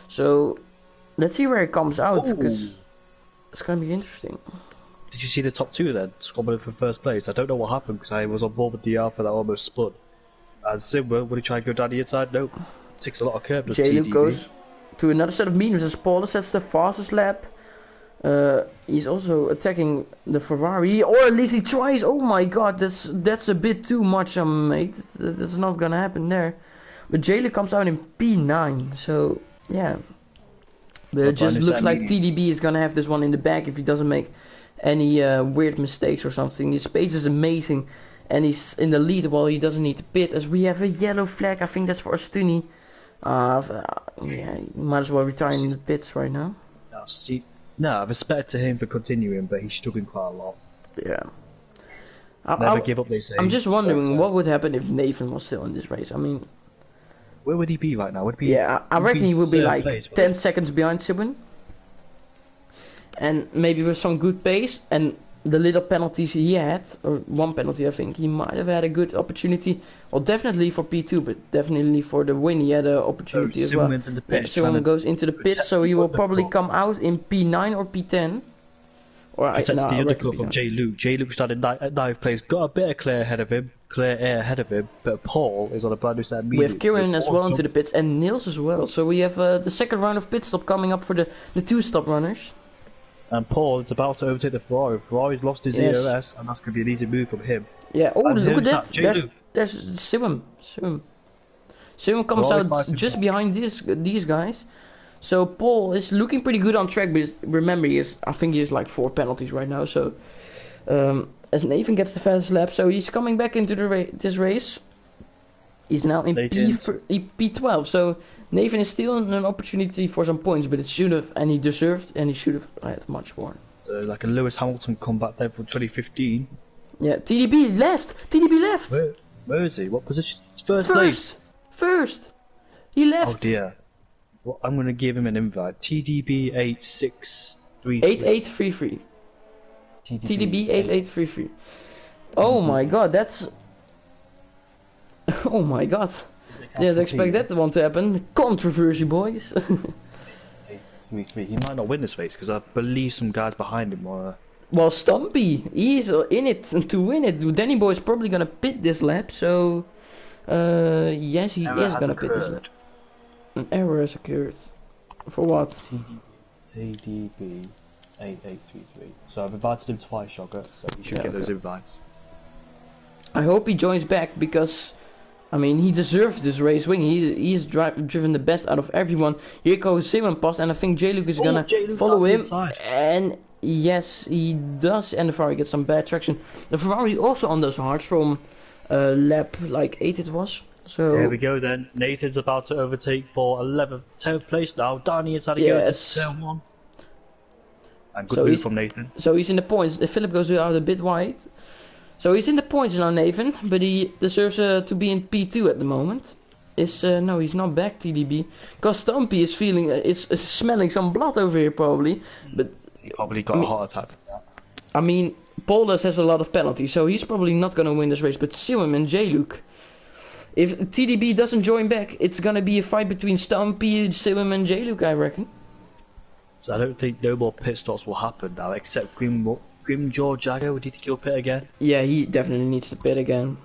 So let's see where he comes out, because it's going to be interesting. Did you see the top two then? Scrambling for first place. I don't know what happened, because I was on board with the Alpha that almost spun. And Simba, would he try and go down the inside? Nope. Takes a lot of curve. J. Luke goes to another set of mediums as Paul sets the fastest lap. He's also attacking the Ferrari, or at least he tries. Oh my god, that's a bit too much, mate. That's not gonna happen there. But J. Luke comes out in P9, so yeah. But it just looks like TDB is gonna have this one in the back if he doesn't make any weird mistakes or something. His pace is amazing, and he's in the lead while he doesn't need to pit. As we have a yellow flag, I think that's for Astuni. Yeah, might as well retire in the pits right now. No, respect to him for continuing, but he's struggling quite a lot. Yeah. Never give up, they say. I'm just wondering So, what would happen if Nathan was still in this race. I mean, where would he be right now? Would he be? yeah, I reckon he would be third like place, 10 seconds behind Sibin. And maybe with some good pace and the little penalties he had, or one penalty I think, he might have had a good opportunity. Well, definitely for P2, but definitely for the win he had an opportunity as well. Wins in the pit, Someone goes into the pit, so he will probably come out in P9 or P10. Or That's the undercut from J. Luke. J. Luke started at 9th place, got a bit of clear ahead of him, clear air ahead of him, but Paul is on a brand new set of mediums. We have Kieran as well into the pits and Niels as well. So we have the second round of pit stop coming up for the 2-stop runners. And Paul is about to overtake the Ferrari. Ferrari's lost his ERS, and that's going to be an easy move from him. Yeah, oh, and look at that. There's Simon. Simon comes out just behind these guys. So Paul is looking pretty good on track, but remember, I think he has like 4 penalties right now. So as Nathan gets the fastest lap, so he's coming back into this race. He's now in P12, so Nathan is still in an opportunity for some points, but it should have, and he deserved, and he should have had much more. Like a Lewis Hamilton comeback there from 2015. Yeah, TDB left! TDB left! Where is he? What position? First place! First! He left! Oh dear. Well, I'm going to give him an invite. TDB 8633. 8833. TDB 8833. Oh my god, that's... Oh my god. Didn't expect that one to happen. Controversy, boys. He might not win this race because I believe some guys behind him are. Well, Stumpy, he's in it to win it. Danny Boy is probably gonna pit this lap, so yes, he is gonna pit this lap. An error has occurred. For what? TDB 8833. So I've invited him twice, Shogger, so he should get those invites. I hope he joins back because, I mean, he deserves this race win. He's driven the best out of everyone. Here goes Simon past, and I think J. Luke is gonna follow him. And yes, he does. And the Ferrari gets some bad traction. The Ferrari also on those hards from lap like 8 it was. So there we go then. Nathan's about to overtake for 10th place now. Danny inside to go to turn 1. And good move from Nathan. So he's in the points. Philip goes out a bit wide. So he's in the points now, Nathan, but he deserves to be in P2 at the moment. No, he's not back, TDB. Because Stumpy is is smelling some blood over here probably. But he probably got a heart attack. I mean, Paulus has a lot of penalties, so he's probably not going to win this race. But Simon and J-Luke, if TDB doesn't join back, it's going to be a fight between Stumpy, Simon and J-Luke, I reckon. So I don't think no more pit stops will happen now, except Grimjaw Jagger. Would he kill pit again? Yeah, he definitely needs to pit again.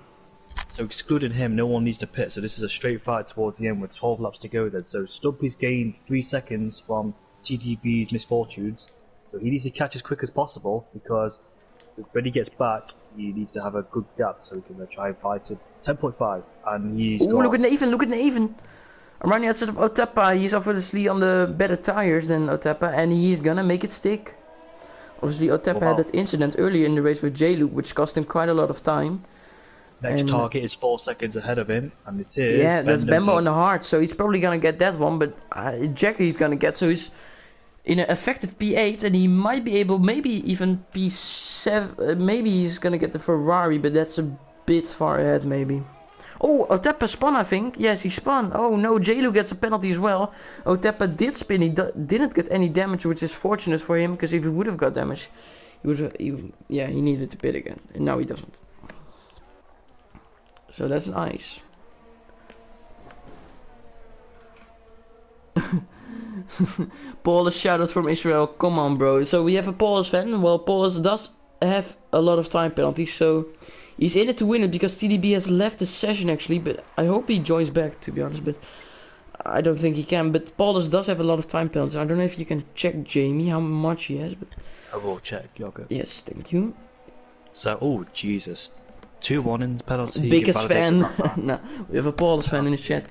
So excluding him, no one needs to pit. So this is a straight fight towards the end with 12 laps to go. Then, so Stumpy's gained 3 seconds from TDB's misfortunes. So he needs to catch as quick as possible because when he gets back, he needs to have a good gap so he can try and fight it. 10.5, and he's. Ooh, look at Nathan! Look at Nathan! I'm running outside of Otepa. He's obviously on the better tires than Otepa, and he's gonna make it stick. Obviously, Otepa had that incident earlier in the race with J-Luke, which cost him quite a lot of time. Next target is 4 seconds ahead of him, and it is. Yeah, that's Bembo on the hard, so he's probably gonna get that one, but Jackie's gonna get, so he's in an effective P8, and he might be able, maybe even P7, maybe he's gonna get the Ferrari, but that's a bit far ahead, maybe. Oh, Otepa spun, I think. Yes, he spun. Oh no, J-Luke gets a penalty as well. Otepa did spin. He didn't get any damage, which is fortunate for him, because if he would have got damage, he needed to pit again, and now he doesn't. So that's nice. Paulus shouted from Israel, come on bro. So we have a Paulus fan. Well, Paulus does have a lot of time penalties, so he's in it to win it because TDB has left the session actually, but I hope he joins back, to be honest, but I don't think he can. But Paulus does have a lot of time penalties. I don't know if you can check Jamie how much he has, but I will check, Yoga. Yes, thank you. So, oh Jesus, 2-1 in the penalty. Biggest fan. No, we have a Paulus fan in the chat.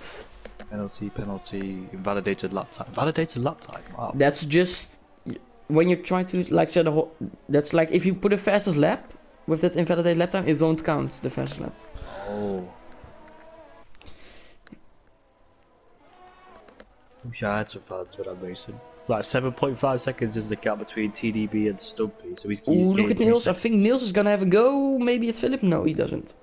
Penalty, invalidated lap time. Validated lap time. Wow. That's just when you try to say the whole. That's like if you put a fastest lap with that invalidated lap time, it won't count the fastest lap. Oh. wish I had some fans when I'm racing. Like 7.5 seconds is the gap between TDB and Stumpy, so he's Ooh, look at Niels. I seconds. think Niels is gonna have a go. Maybe at Philip. No, he doesn't.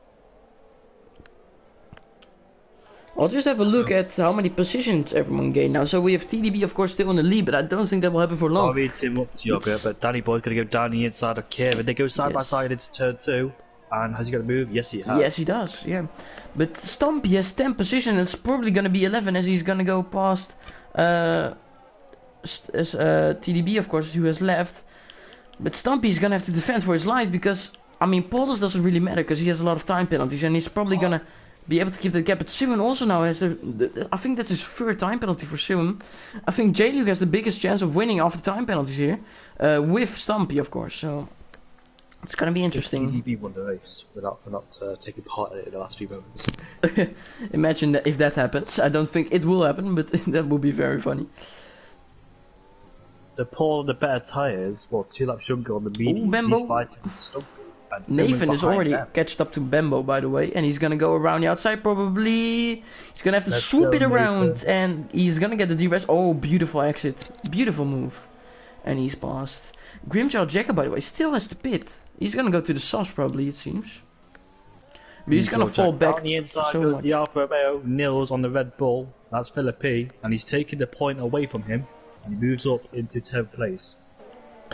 I'll just have a look at how many positions everyone gained now. So we have TDB, of course, still in the lead, but I don't think that will happen for long. Sorry to interrupt you, but Danny Boy's going to go down the inside of Kieran. They go side by side into turn 2. And has he got to move? Yes, he has. Yes, he does, yeah. But Stumpy has 10 position, and it's probably going to be 11 as he's going to go past TDB, of course, who has left. But Stumpy is going to have to defend for his life because, I mean, Paulus doesn't really matter because he has a lot of time penalties and he's probably going to be able to keep the gap. But Simon also now has I think that's his third time penalty for Simon. I think J-Luke has the biggest chance of winning after time penalties here, with Stumpy, of course. So it's gonna be interesting. TDB won the race without taking part in it in the last few moments. Imagine that if that happens. I don't think it will happen, but that would be very funny. The Paul on the better tyres, well, 2 laps younger on the medium, Bembo. he's fighting Stumpy. Nathan is already catched up to Bembo, by the way, and he's gonna go around the outside probably. He's gonna have to swoop it around, Nathan. And he's gonna get the DRS. Oh, beautiful exit, beautiful move, and he's passed. Grimjaw Jacker, by the way, still has the pit. He's gonna go to the sauce probably, it seems. But he's gonna fall back on the inside so goes much. The Alfa Romeo, Nils on the Red Bull. That's Philip P, and he's taking the point away from him, and he moves up into 10th place.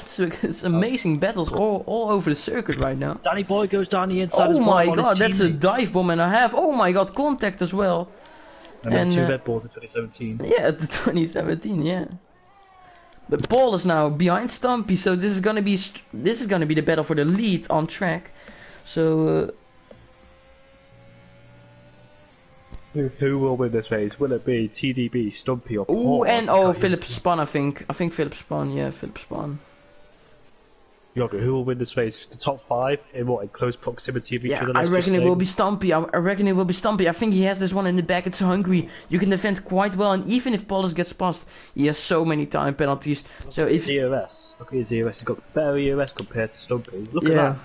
It's amazing battles all over the circuit right now. Danny Boy goes down the inside. Oh my god, that's a dive bomb and a half. Oh my god, contact as well. And then 2 Red Bulls in 2017. Yeah, the 2017, yeah. But Paul is now behind Stumpy, so this is gonna be the battle for the lead on track. So who will win this race? Will it be TDB, Stumpy, or Paul? Ooh, and Philip Spahn, I think. I think Philip Spahn, yeah, Philip Spahn. Yoga, who will win this race? The top 5 in what? In close proximity of each other? I reckon it will be Stumpy. I reckon it will be Stumpy. I think he has this one in the back. It's Hungary. You can defend quite well, and even if Paulus gets past, he has so many time penalties. So if EOS, look at his EOS. He's got better EOS compared to Stumpy. Look at that.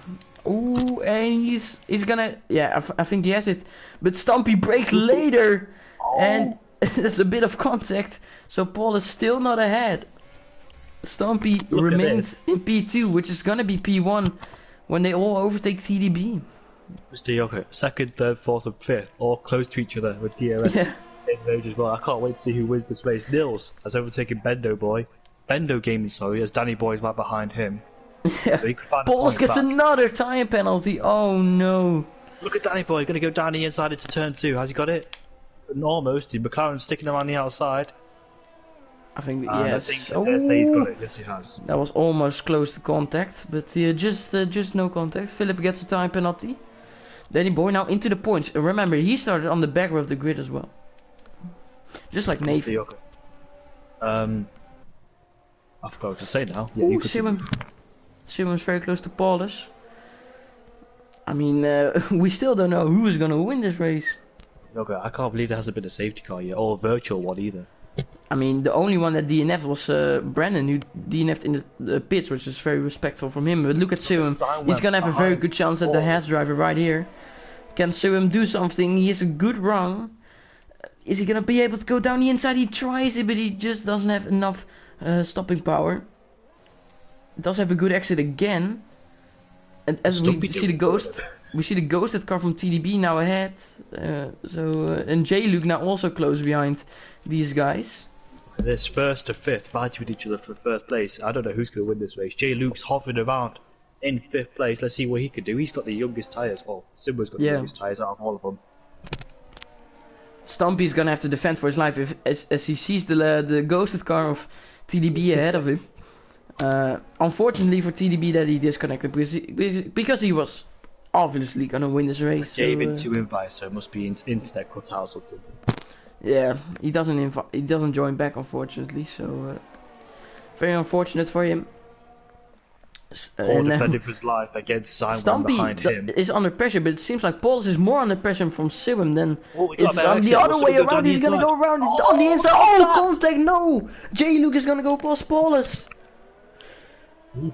Ooh, and he's gonna. Yeah, I think he has it. But Stumpy breaks later, and there's a bit of contact. So Paul is still not ahead. Stumpy remains in P2, which is gonna be P1 when they all overtake TDB. Mr. Yoga, 2nd, 3rd, 4th, and 5th, all close to each other with DRS in range as well. I can't wait to see who wins this race. Nils has overtaken Bendo Gaming, sorry, as Danny Boy is right behind him. Yeah. So he could find Paulus gets another time penalty. Oh no! Look at Danny Boy, gonna go down the inside into turn 2. Has he got it? Almost. McLaren's sticking around the outside. I think and yes. I think he's got it. Yes, he has. That was almost close to contact, but just no contact. Philip gets a time penalty. Danny Boy now into the points. Remember, he started on the back of the grid as well, just like Nathan. I forgot what to say now. Yeah, ooh, Simon's very close to Paulus. I mean, we still don't know who is gonna win this race. Okay, I can't believe there hasn't been a safety car yet, or a virtual one either. I mean, the only one that DNF'd was Brandon, who DNF'd in the pits, which is very respectful from him. But look at Siwam, he's gonna have a very good chance at the Haas driver right here. Can Siwam do something? He has a good run. Is he gonna be able to go down the inside? He tries it, but he just doesn't have enough stopping power. Does have a good exit again. And as we see the ghosted car from TDB now ahead. And J-Luke now also close behind these guys. This 1st to 5th fighting with each other for 1st place. I don't know who's going to win this race. J-Luke's hovering around in 5th place. Let's see what he can do. He's got the youngest tyres. Oh, Simba's got the youngest tyres out of all of them. Stumpy's gonna have to defend for his life as he sees the ghosted car of TDB ahead of him. Unfortunately for TDB that he disconnected because he was obviously gonna win this race. Gave in 2 invites, so it must be internet cut out or something. Yeah, he doesn't join back unfortunately, so very unfortunate for him. Defending for his life against Simon behind him. Is under pressure, but it seems like Paulus is more under pressure from Siwam than it's the other way around. He's gonna go around on the inside. Oh, contact! No, J-Luke is gonna go past Paulus.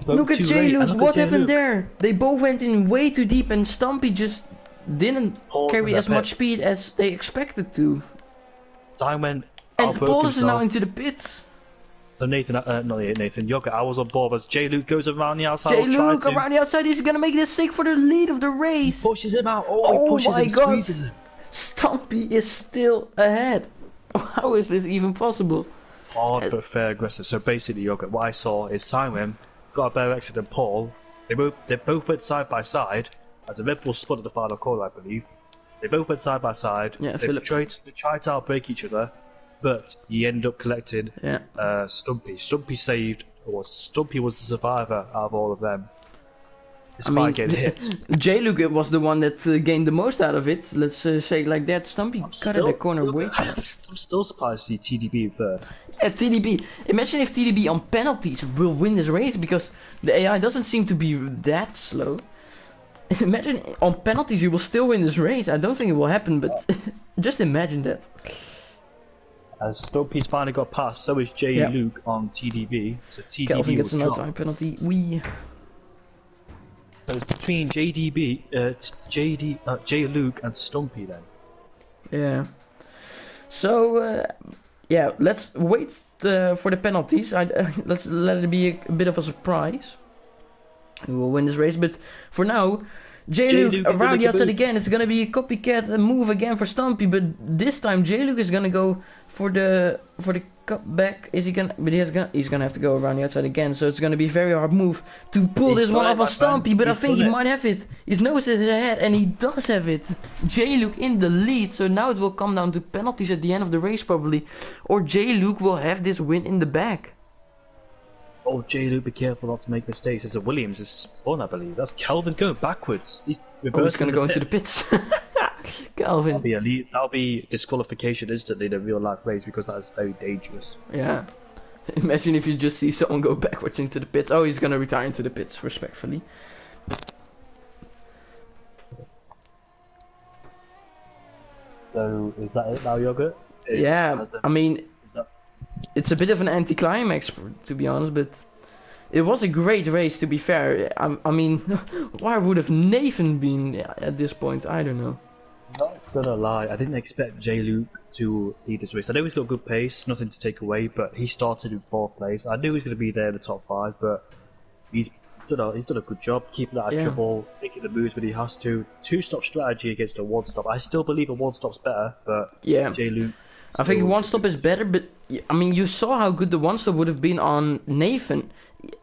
Look at J-Luke, what happened there? They both went in way too deep and Stumpy just didn't carry as much speed as they expected to. Simon And outbroke Paulus is now himself. into the pits. So Nathan, not yet, Nathan, Yoga, I was on board as J. Luke goes around the outside. J. Luke around the outside, he's gonna make this sick for the lead of the race. Pushes him out. He Oh pushes my him, god. squeezes him. Stumpy is still ahead. How is this even possible? Hard but fair aggressive. So basically, Yoga, what I saw is Simon got a better exit than Paul. They both went side by side as the Red Bull spun at the final corner, I believe. They both went side by side. Yeah, they tried to outbreak each other, but he ended up collecting Stumpy. Stumpy was the survivor out of all of them. Despite getting hit. J. Luke was the one that gained the most out of it. Let's say like that. Stumpy cut at the corner way. I'm still surprised to see TDB first. Yeah, TDB. Imagine if TDB on penalties will win this race because the AI doesn't seem to be that slow. Imagine on penalties you will still win this race. I don't think it will happen, but just imagine that. As Stumpy's finally got past, so is J. Luke on TDB. So TDB Kelvin gets another drop. time penalty. We. So it's between J. Luke and Stumpy then. Yeah. So yeah, let's wait for the penalties. Let's let it be a bit of a surprise. Who will win this race? But for now, J. Luke around the outside again. It's gonna be a copycat move again for Stumpy, but this time J. Luke is gonna go for the cutback. Is he gonna? But he's gonna have to go around the outside again. So it's gonna be a very hard move to pull this one off on Stumpy. But I think he might have it. His nose is ahead, and he does have it. J. Luke in the lead. So now it will come down to penalties at the end of the race probably, or J. Luke will have this win in the bag. Oh, J. Luke, be careful not to make mistakes. It's a Williams' spawn, I believe. That's Kelvin going backwards. He's gonna go into the pits. Kelvin. That'll be disqualification instantly in a real life race because that is very dangerous. Yeah. Imagine if you just see someone go backwards into the pits. Oh, he's gonna retire into the pits, respectfully. So, is that it now, Yogurt? Yeah, I mean, it's a bit of an anticlimax, to be honest, but it was a great race, to be fair. I mean, why would have Nathan been at this point? I don't know. Not gonna lie, I didn't expect J. Luke to lead this race. I know he's got good pace, nothing to take away, but he started in 4th place. I knew he was going to be there in the top 5, but he's done a good job keeping out of trouble, making the moves when he has to. 2-stop strategy against a 1-stop. I still believe a 1-stop's better, but J. Luke. I think 1-stop is better, but I mean, you saw how good the 1-stop would have been on Nathan.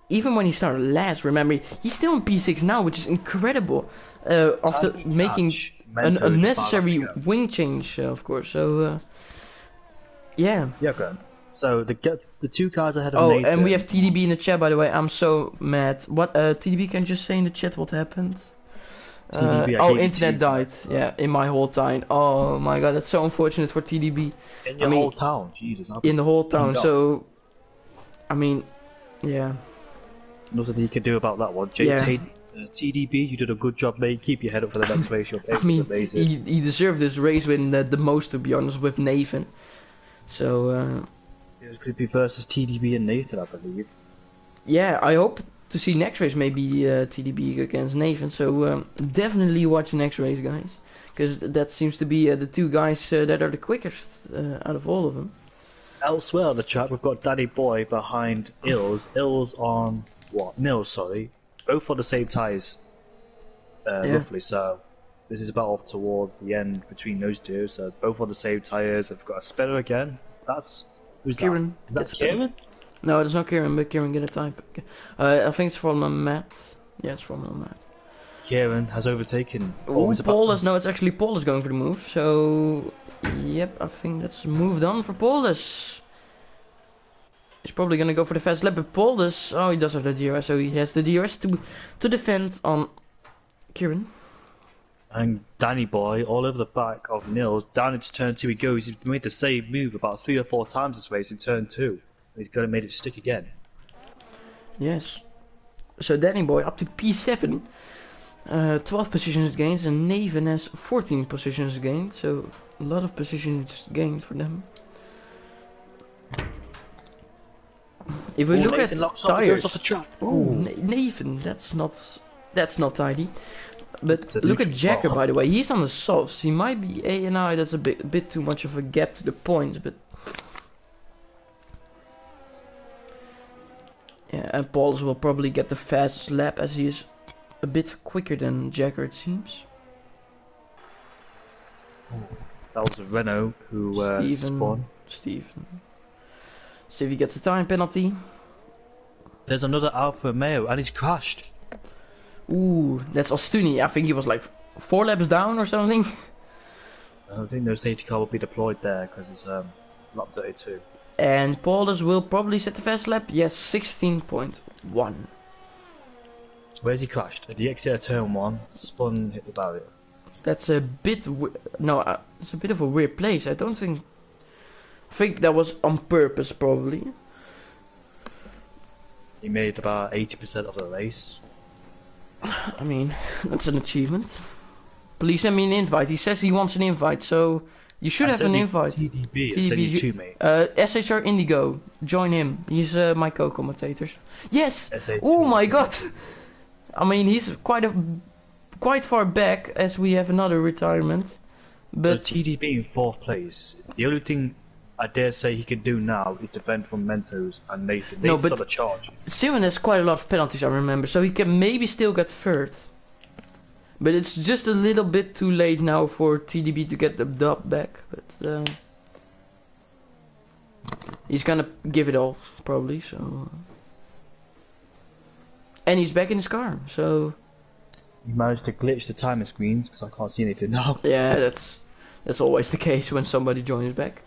Even when he started last, remember, he's still on P6 now, which is incredible. After making an unnecessary wing change, of course. So, yeah. Yeah, Graham. So the two guys ahead of Nathan. Oh, and we have TDB in the chat, by the way. I'm so mad. What? TDB, can you just say in the chat what happened? Internet died. Yeah, in my whole town. Oh my god, that's so unfortunate for TDB. In your whole town, Jesus. In the whole town. So, I mean, yeah. Nothing he can do about that one. TDB, you did a good job, mate. Keep your head up for the next race. Your pace was amazing. He deserved this race win the most, to be honest, with Nathan. So. It was going to be versus TDB and Nathan, I believe. Yeah, I hope to see next race maybe TDB against Nathan. So definitely watch next race, guys, because that seems to be the two guys that are the quickest out of all of them. Elsewhere on the track, we've got Danny Boy behind Ills. Ills on what? Nils, sorry. Both on the same tyres, roughly. So this is about off towards the end between those two. So both on the same tyres. They've got a spinner again. Who's Kieran. That? Is that Kieran? No, it's not Kieran, but Kieran get a type. I think it's from Matt. Yeah, it's from Matt. Kieran has overtaken. Paulus. No, it's actually Paulus going for the move. So, yep, I think that's moved on for Paulus. He's probably gonna go for the fast lap, but Paulus. Oh, he does have the DRS, so he has the DRS to defend on Kieran. And Danny Boy all over the back of Nils. Down into turn 2 he goes. He's made the same move about 3 or 4 times this race in turn 2. He's gonna make it stick again. Yes. So Danny Boy up to P7. 12 positions gained, and Nathan has 14 positions gained. So a lot of positions gained for them. If we look at tires, Nathan, that's not tidy. But look at Jacker, by the way. He's on the softs. He might be A and I. That's a bit too much of a gap to the points, but And Paulus will probably get the fast lap as he is a bit quicker than Jagger, it seems. That was a Renault who spun. Steven. See if he gets a time penalty. There's another Alfa Romeo and he's crashed. Ooh, that's Ostuni. I think he was like 4 laps down or something. I think no safety car will be deployed there because it's lap 32. And Paulus will probably set the fast lap. Yes, 16.1. Where's he crashed? At the exit of turn 1, spun, hit the barrier. That's a bit it's a bit of a weird place. I think that was on purpose probably. He made about 80% of the race. I mean, that's an achievement. Please send me an invite. He says he wants an invite, so you should have an invite. TDB, I sent you two, mate. SHR Indigo, join him. He's my co-commentator. Yes! SHR. Oh my god! I mean, he's quite far back as we have another retirement. But TDB in 4th place. The only thing I dare say he can do now is defend from Mentos and Nathan. No, but on the charge. Simon has quite a lot of penalties, I remember, so he can maybe still get 3rd. But it's just a little bit too late now for TDB to get the dub back. But he's gonna give it all, probably. So, and he's back in his car. So he managed to glitch the timer screens because I can't see anything now. Yeah, that's always the case when somebody joins back.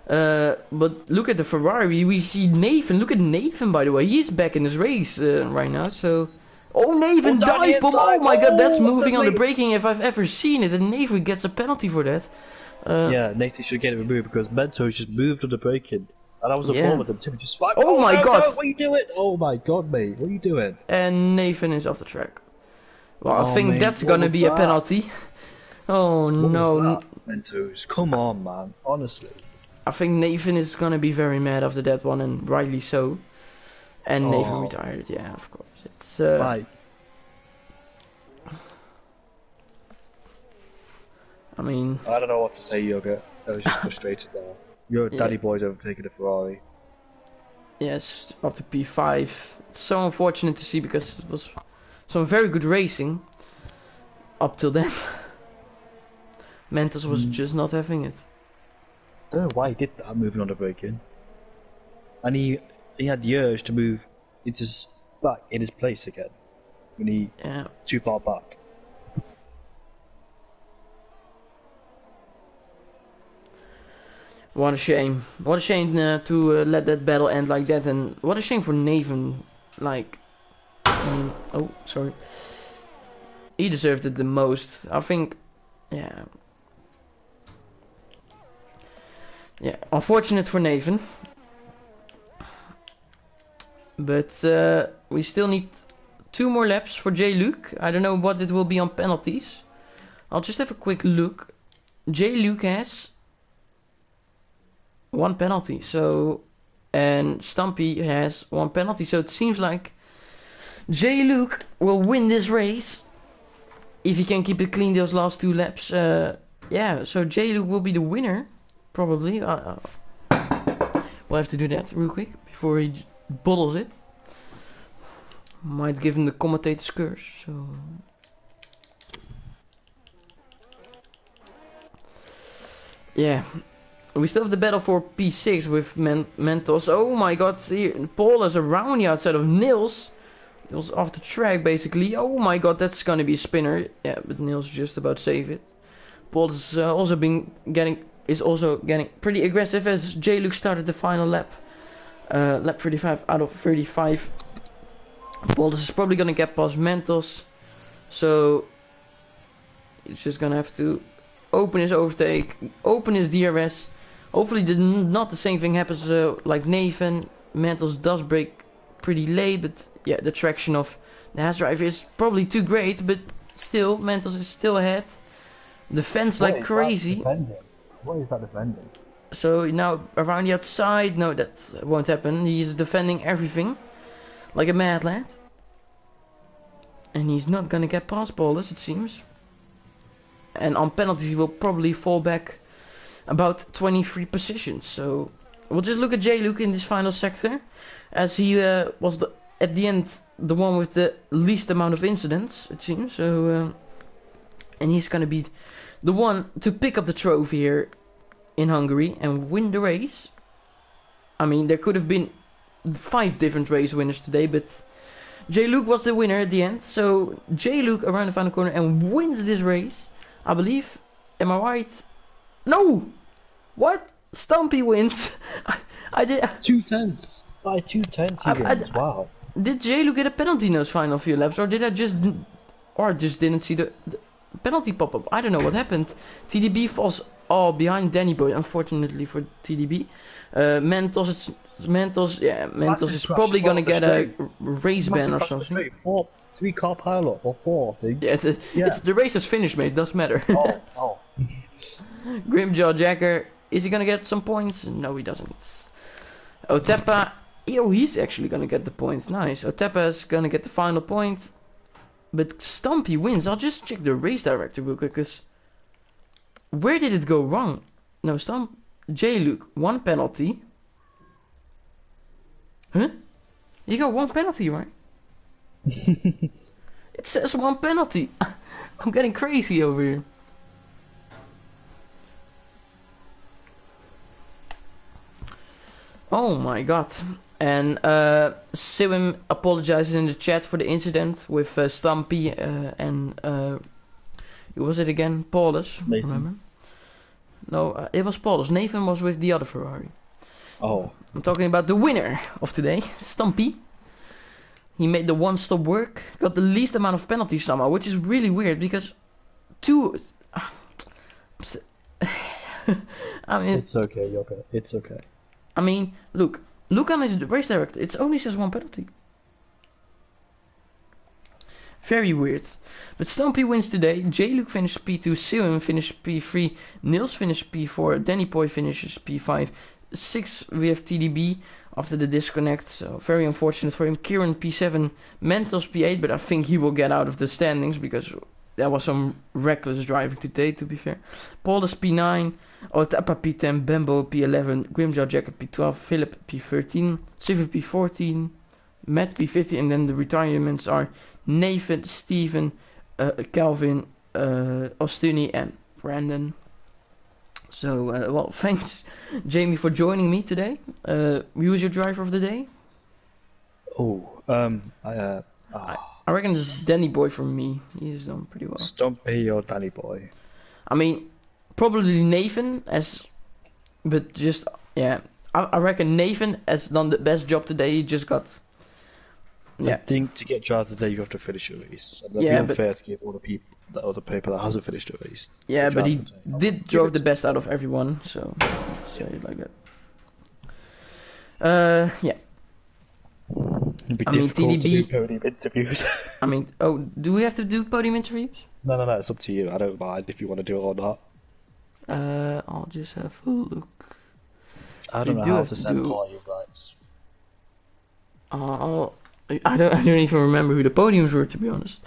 But look at the Ferrari. We see Nathan. Look at Nathan, by the way. He's back in his race right now. So, oh, Nathan dive bomb! Oh my god, that's moving on the braking if I've ever seen it. And Nathan gets a penalty for that. Yeah, Nathan should get it removed because Mentos just moved on the braking. And I was involved with them too. Just like, oh my god! No, what are you doing? Oh my god, mate, what are you doing? And Nathan is off the track. Well, I think mate, that's gonna be a penalty. Oh no! Mentos, come on, man. Honestly. I think Nathan is gonna be very mad after that one, and rightly so. And Nathan retired, yeah, of course. It's right. I mean, I don't know what to say, Yoga. I was just frustrated now. Your daddy boy's overtaking a Ferrari. Yes, up to P5. It's so unfortunate to see because it was some very good racing up till then. Mentos was just not having it. I don't know why he did that, moving on the braking. And he had the urge to move back in his place again when he too far back. What a shame. What a shame to let that battle end like that, and what a shame for Nathan. Like, I mean, oh, sorry. He deserved it the most. I think, yeah. Yeah, unfortunate for Nathan. But we still need 2 more laps for J-Luke. I don't know what it will be on penalties. I'll just have a quick look. J-Luke has 1 penalty. So, and Stumpy has 1 penalty. So it seems like J-Luke will win this race. If he can keep it clean those last 2 laps. Yeah, so J-Luke will be the winner. Probably. We'll have to do that real quick before he bottles it. Might give him the commentator's curse. So, yeah, we still have the battle for P6 with Mentos. Oh my god, here Paul is around the outside of Nils. Nils off the track basically. Oh my god, that's gonna be a spinner. Yeah, but Nils just about save it. Paul's also getting pretty aggressive as J-Luke started the final lap. Lap 35 out of 35. Paulus is probably gonna get past Mentos. So he's just gonna have to open his overtake, open his DRS. Hopefully not the same thing happens like Nathan. Mentos does brake pretty late, but yeah, the traction of the Haas driver is probably too great, but still, Mentos is still ahead. Defends like crazy. What is that defending? So now around the outside, no, that won't happen. He's defending everything like a mad lad. And he's not gonna get past Paulus, it seems. And on penalties he will probably fall back about 23 positions. So we'll just look at J-Luke in this final sector, as he was at the end the one with the least amount of incidents, it seems. So, and he's gonna be the one to pick up the trophy here in Hungary and win the race. I mean, there could have been 5 different race winners today, but J-Luke was the winner at the end. So J-Luke around the final corner and wins this race, I believe. Am I right? No! What? Stumpy wins. I did 2/10 by 2/10 he wins. Wow. Did J-Luke get a penalty in those final few laps, or did I just didn't see the penalty pop up? I don't know what happened. TDB falls behind Danny Boy, unfortunately for TDB. Mentos is probably gonna get a race ban or something. 3-car pile up or 4, I think. Yeah, it's the race is finished, mate. Doesn't matter. Oh. Grimjaw Jacker, is he gonna get some points? No, he doesn't. Otepa, he's actually gonna get the points. Nice. Otepa is gonna get the final point, but Stumpy wins. I'll just check the race director real quick, cause where did it go wrong? No, J-Luke, 1 penalty. Huh? You got 1 penalty, right? It says 1 penalty. I'm getting crazy over here. Oh my god. And Siwim apologizes in the chat for the incident with Stumpy and who was it again? Paulus, remember? No, it was Paulus. Nathan was with the other Ferrari. Oh. I'm talking about the winner of today, Stumpy. He made the one-stop work, got the least amount of penalties somehow, which is really weird because 2. I mean, it's okay, Yoga. It's okay. I mean, look on his race director. It only says 1 penalty. Very weird. But Stumpy wins today. J-Luke finished P2, Siwim finished P3, Nils finished P4, Danny Boy finishes P5. 6 we have TDB after the disconnect, so very unfortunate for him. Kieran P7, Mentos P8, but I think he will get out of the standings because there was some reckless driving today, to be fair. Paulus P9, Otapa P10, Bembo P11, Grimjaw Jacket P12, Philip P13, Siver P14, Matt P15, and then the retirements are Nathan, Steven, Calvin, Ostuni, and Brandon. So, well, thanks, Jamie, for joining me today. Who's your driver of the day? I reckon it's Danny Boy from me. He's done pretty well. Stumpy or Danny Boy? I mean, probably Nathan, but just, yeah. I reckon Nathan has done the best job today. He just got... I think to get driver today, you have to finish a race. And that'd be unfair to give all the other people that hasn't finished a race. Yeah, but he did drove the best out of everyone, so let's say it like that. Yeah. It'd be difficult to do podium interviews. I mean, do we have to do podium interviews? No, it's up to you. I don't mind if you want to do it or not. I'll just have a look. I don't know how to send podium rights. I don't even remember who the podiums were, to be honest.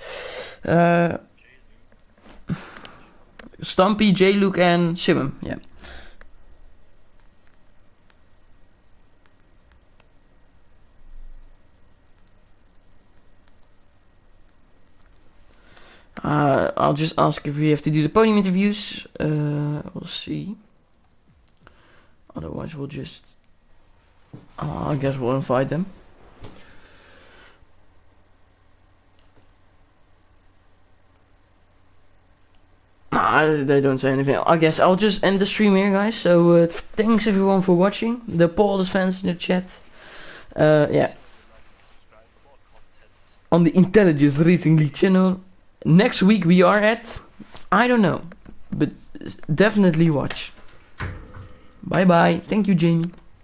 Stumpy, J-Luke, and Siwim, yeah. I'll just ask if we have to do the podium interviews. We'll see. Otherwise, we'll just... I guess we'll invite them. They don't say anything. I guess I'll just end the stream here, guys. So thanks everyone for watching. The Paulus fans in the chat. Yeah. On the Intelligence Racing League channel. Next week we are at... I don't know. But definitely watch. Bye bye. Thank you, Jamie.